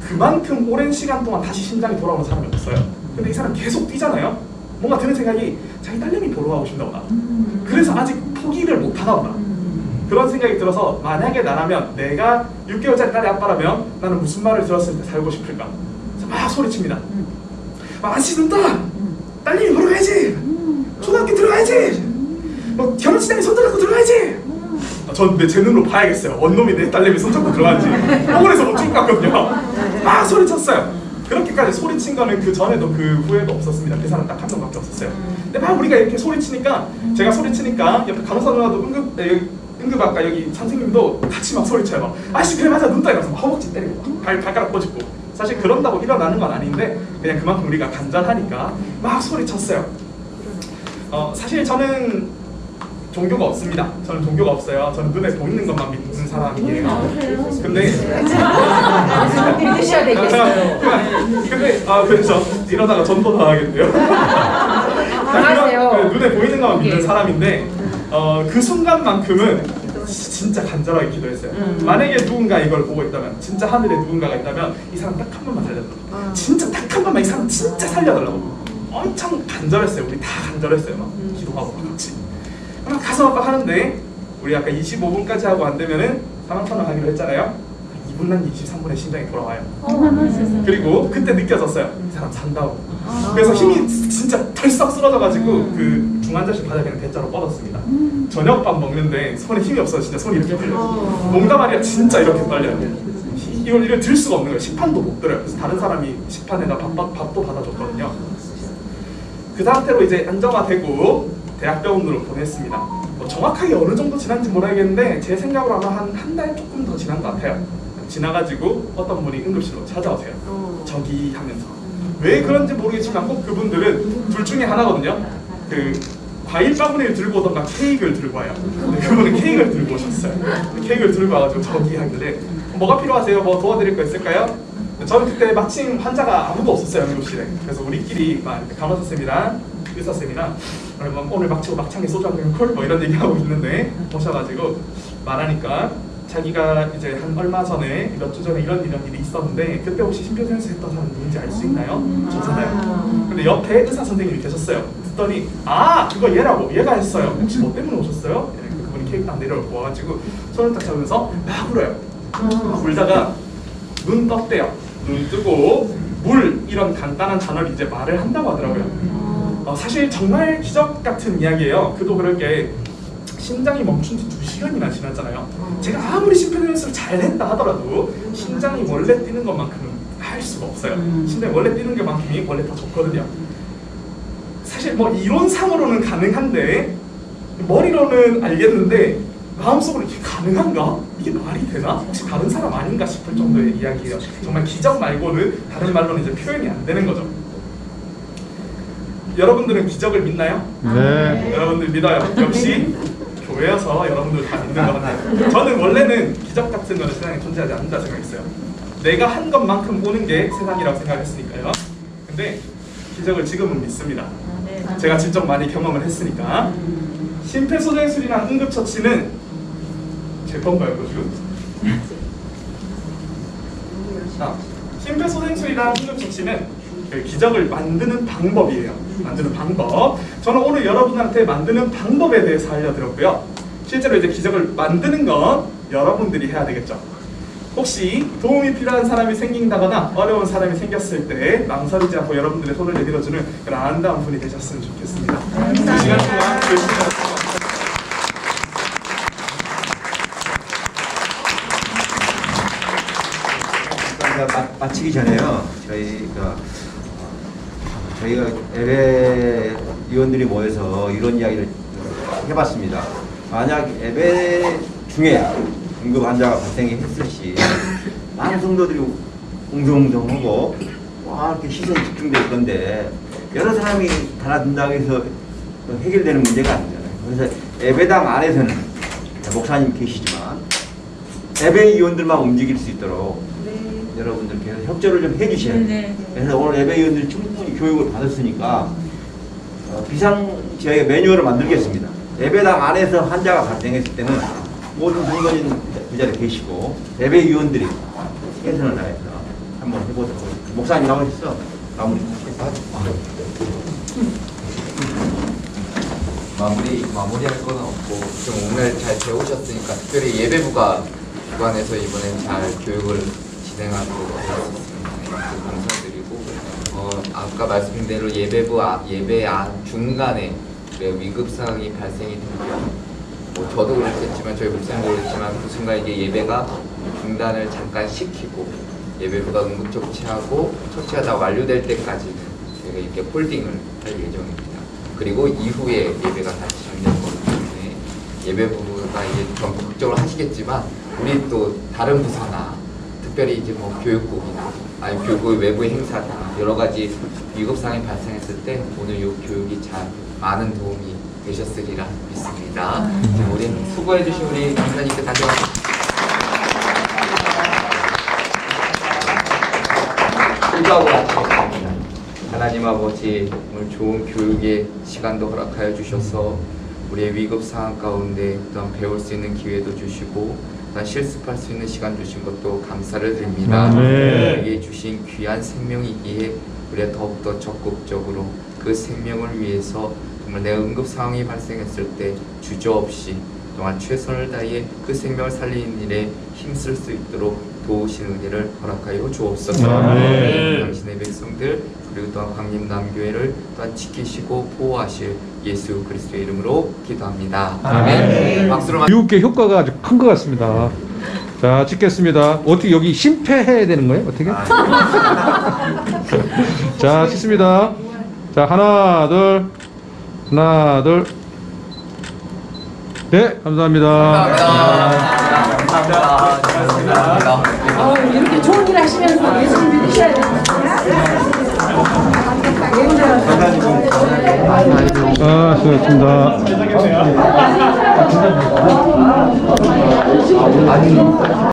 그만큼 오랜 시간 동안 다시 심장이 돌아오는 사람이 없어요. 근데 이 사람 계속 뛰잖아요. 뭔가 드는 생각이 자기 딸내미 보러 가고 싶나 보다. 그래서 아직 포기를 못 하나 보다. 그런 생각이 들어서, 만약에 나라면, 내가 6개월짜리 딸의 아빠라면 나는 무슨 말을 들었을 때 살고 싶을까? 그래서 막 소리칩니다. 아저씨 눈 떠! 딸내미 보러 가야지! 초등학교 들어가야지! 뭐 결혼식장에 손 들고 들어가야지! 전 근데 제 눈으로 봐야겠어요. 원놈이 내 딸내미 손잡고 들어가는지. 억울해서 못 죽을 것 같거든요. 막 소리쳤어요. 그렇게까지 소리친 거는 그 전에도 그 후에도 없었습니다. 그 사람 딱 한 명밖에 없었어요. 근데 막 우리가 이렇게 소리치니까, 제가 소리치니까 옆에 간호사 누나도 응급학과 여기 선생님도 같이 막 소리쳐요. 아씨 그래 맞아 눈 떠! 이러면서 막 허벅지 때리고 발가락 꼬집고. 사실 그런다고 일어나는 건 아닌데 그냥 그만큼 우리가 간절하니까 막 소리쳤어요. 사실 저는 종교가 없습니다. 저는 종교가 없어요. 저는 눈에 보이는 것만 믿는 사람이에요. 근데 믿으셔야 되겠어요. 근데 그래서 이러다가 전도 당하겠네요. 당하세요. 눈에 보이는 것만 믿는 사람인데 그 순간만큼은 진짜 간절하게 기도했어요. 만약에 누군가 이걸 보고 있다면, 진짜 하늘에 누군가가 있다면 이 사람 딱 한 번만 살려달라고. 진짜 딱 한 번만 이 사람 진짜 살려달라고. 엄청 간절했어요. 우리 다 간절했어요. 막 기도하고 같이. 막 가서 막 하는데 우리 아까 25분까지 하고 안 되면은 사망선언 하기로 했잖아요. 2분 난 23분에 심장이 돌아와요. 그리고 그때 느껴졌어요. 이 사람 산다고. 그래서 힘이 진짜 덜썩 쓰러져가지고 그 중환자실 바닥에 그냥 대자로 뻗었습니다. 저녁밥 먹는데 손에 힘이 없어서 진짜 손이 이렇게 떨려요. 농담 아니라 진짜 이렇게 떨려요. 이걸 들 수가 없는 거예요. 식판도 못 들어요. 그래서 다른 사람이 식판에다 밥도 받아줬거든요. 그 상태로 이제 안정화되고 대학병원으로 보냈습니다. 뭐 정확하게 어느 정도 지난지 모르겠는데 제 생각으로 아마 한 달 조금 더 지난 것 같아요. 지나가지고 어떤 분이 응급실로 찾아오세요. 저기 하면서. 왜 그런지 모르겠지만 꼭 그분들은 둘 중에 하나거든요. 그 과일 바구니를 들고 오던가 케이크를 들고 와요. 근데 그분은 케이크를 들고 오셨어요. 케이크를 들고 와가지고 저기 하길래 뭐가 필요하세요? 뭐 도와드릴 거 있을까요? 저는 그때 마침 환자가 아무도 없었어요. 응급실에. 그래서 우리끼리 막 간호사 쌤이랑 의사 쌤이랑 오늘 막치고 막창에 소주 한 병 콜? 뭐 이런 얘기하고 있는데 오셔가지고 말하니까 자기가 이제 한 얼마 전에 몇 주 전에 이런 일이 있었는데 그때 혹시 심폐소생술 했던 사람 누군지 알 수 있나요? 저잖아요. 근데 옆에 의사 선생님이 계셨어요. 듣더니 그거 얘라고, 얘가 했어요. 혹시 뭐 때문에 오셨어요? 그분이 케이크 딱 내려오고 와가지고 손을 딱 잡으면서 막 울어요. 막 울다가 눈 떴대요. 눈 뜨고 물 이런 간단한 단어를 이제 말을 한다고 하더라고요. 사실 정말 기적 같은 이야기예요. 그도 그렇게 심장이 멈춘 지 2시간이나 지났잖아요. 제가 아무리 심폐소생술을 잘했다 하더라도 심장이 원래 뛰는 것만큼은 할 수가 없어요. 심장이 원래 뛰는 것만큼이 원래 더 좋거든요. 사실 뭐 이론상으로는 가능한데 머리로는 알겠는데 마음속으로 이게 가능한가? 이게 말이 되나? 혹시 다른 사람 아닌가 싶을 정도의 이야기예요. 정말 기적 말고는 다른 말로는 이제 표현이 안 되는 거죠. 여러분들은 기적을 믿나요? 네. 여러분들 믿어요. 역시 교회여서 여러분들 다 믿는 것 같아요. 저는 원래는 기적 같은 거는 세상에 존재하지 않는다 생각했어요. 내가 한 것만큼 오는 게 세상이라고 생각했으니까요. 근데 기적을 지금은 믿습니다. 제가 직접 많이 경험을 했으니까. 심폐소생술이랑 응급처치는 제 건가요, 지금? 심폐소생술이랑 응급처치는 기적을 만드는 방법이에요. 만드는 방법. 저는 오늘 여러분한테 만드는 방법에 대해서 알려드렸고요. 실제로 이제 기적을 만드는 건 여러분들이 해야 되겠죠. 혹시 도움이 필요한 사람이 생긴다거나 어려운 사람이 생겼을 때 망설이지 않고 여러분들의 손을 내밀어주는 그런 아름다운 분이 되셨으면 좋겠습니다. 그 시간 동안 열심히 하셨습니다. 마치기 전에요. 저희가 예배 위원들이 모여서 이런 이야기를 해봤습니다. 만약 예배 중에 응급 환자가 발생했을 시 많은 성도들이 웅성웅성하고 와 이렇게 시선이 집중될 건데 여러 사람이 달아든다고 해서 해결되는 문제가 아니잖아요. 그래서 예배당 안에서는 목사님 계시지만 예배위원들만 움직일 수 있도록 여러분들께서 협조를 좀 해주셔야 돼요. 그래서 오늘 예배위원들이 충분히 교육을 받았으니까 비상지역의 매뉴얼을 만들겠습니다. 예배당 안에서 환자가 발생했을 때는 모든 선거인 그 자리에 계시고 예배위원들이 최선을 다해서 한번 해보도록 하겠습니다. 목사님 나오셨어? 마무리. 마무리할 건 없고 좀 오늘 잘 배우셨으니까 특별히 예배부가 주관해서 이번엔 잘 교육을 진행하도록 하겠습니다. 감사드리고 아까 말씀드린 대로 예배부 예배 중간에 위급 상황이 발생이 되면 뭐 저도 그렇겠지만 저희 목사님도 그렇지만 그 순간 이게 예배가 중단을 잠깐 시키고 예배부가 응급 조치하고 조치가 다 완료될 때까지는 저희가 이렇게 홀딩을 할 예정입니다. 그리고 이후에 예배가 다시 시작될 거기 때문에 예배부가 이제 좀 걱정을 하시겠지만 우리 또 다른 부서나 특별히 이제 뭐 교육국이나 아니 교육국 외부의 행사나 여러 가지 위급 상황이 발생했을 때 오늘 이 교육이 잘 많은 도움이 되셨으리라 믿습니다. 우리 수고해주신 우리 강사님께 다시 한번 기도하고 마치겠습니다. 하나님 아버지 오늘 좋은 교육의 시간도 허락하여 주셔서 우리의 위급 상황 가운데 또한 배울 수 있는 기회도 주시고 또한 실습할 수 있는 시간 주신 것도 감사를 드립니다. 우리에게 주신 귀한 생명이기에 우리가 더욱더 적극적으로 그 생명을 위해서 정말 내 응급 상황이 발생했을 때 주저없이 또한 최선을 다해 그 생명을 살리는 일에 힘쓸 수 있도록 도우신 은혜를 허락하여 주옵소서. 당신의 백성들 그리고 또한 광림남교회를 또한 지키시고 보호하실 예수 그리스도의 이름으로 기도합니다. 아멘. 박수로 교육의 효과가 아주 큰 것 같습니다. 자, 찍겠습니다. 어떻게 여기 심폐해야 되는 거예요? 어떻게? 자, 찍습니다. 자, 하나, 둘. 네, 감사합니다. 이렇게 좋은 일 하시면서 예수님 믿으셔야 돼요. 수고하셨습니다.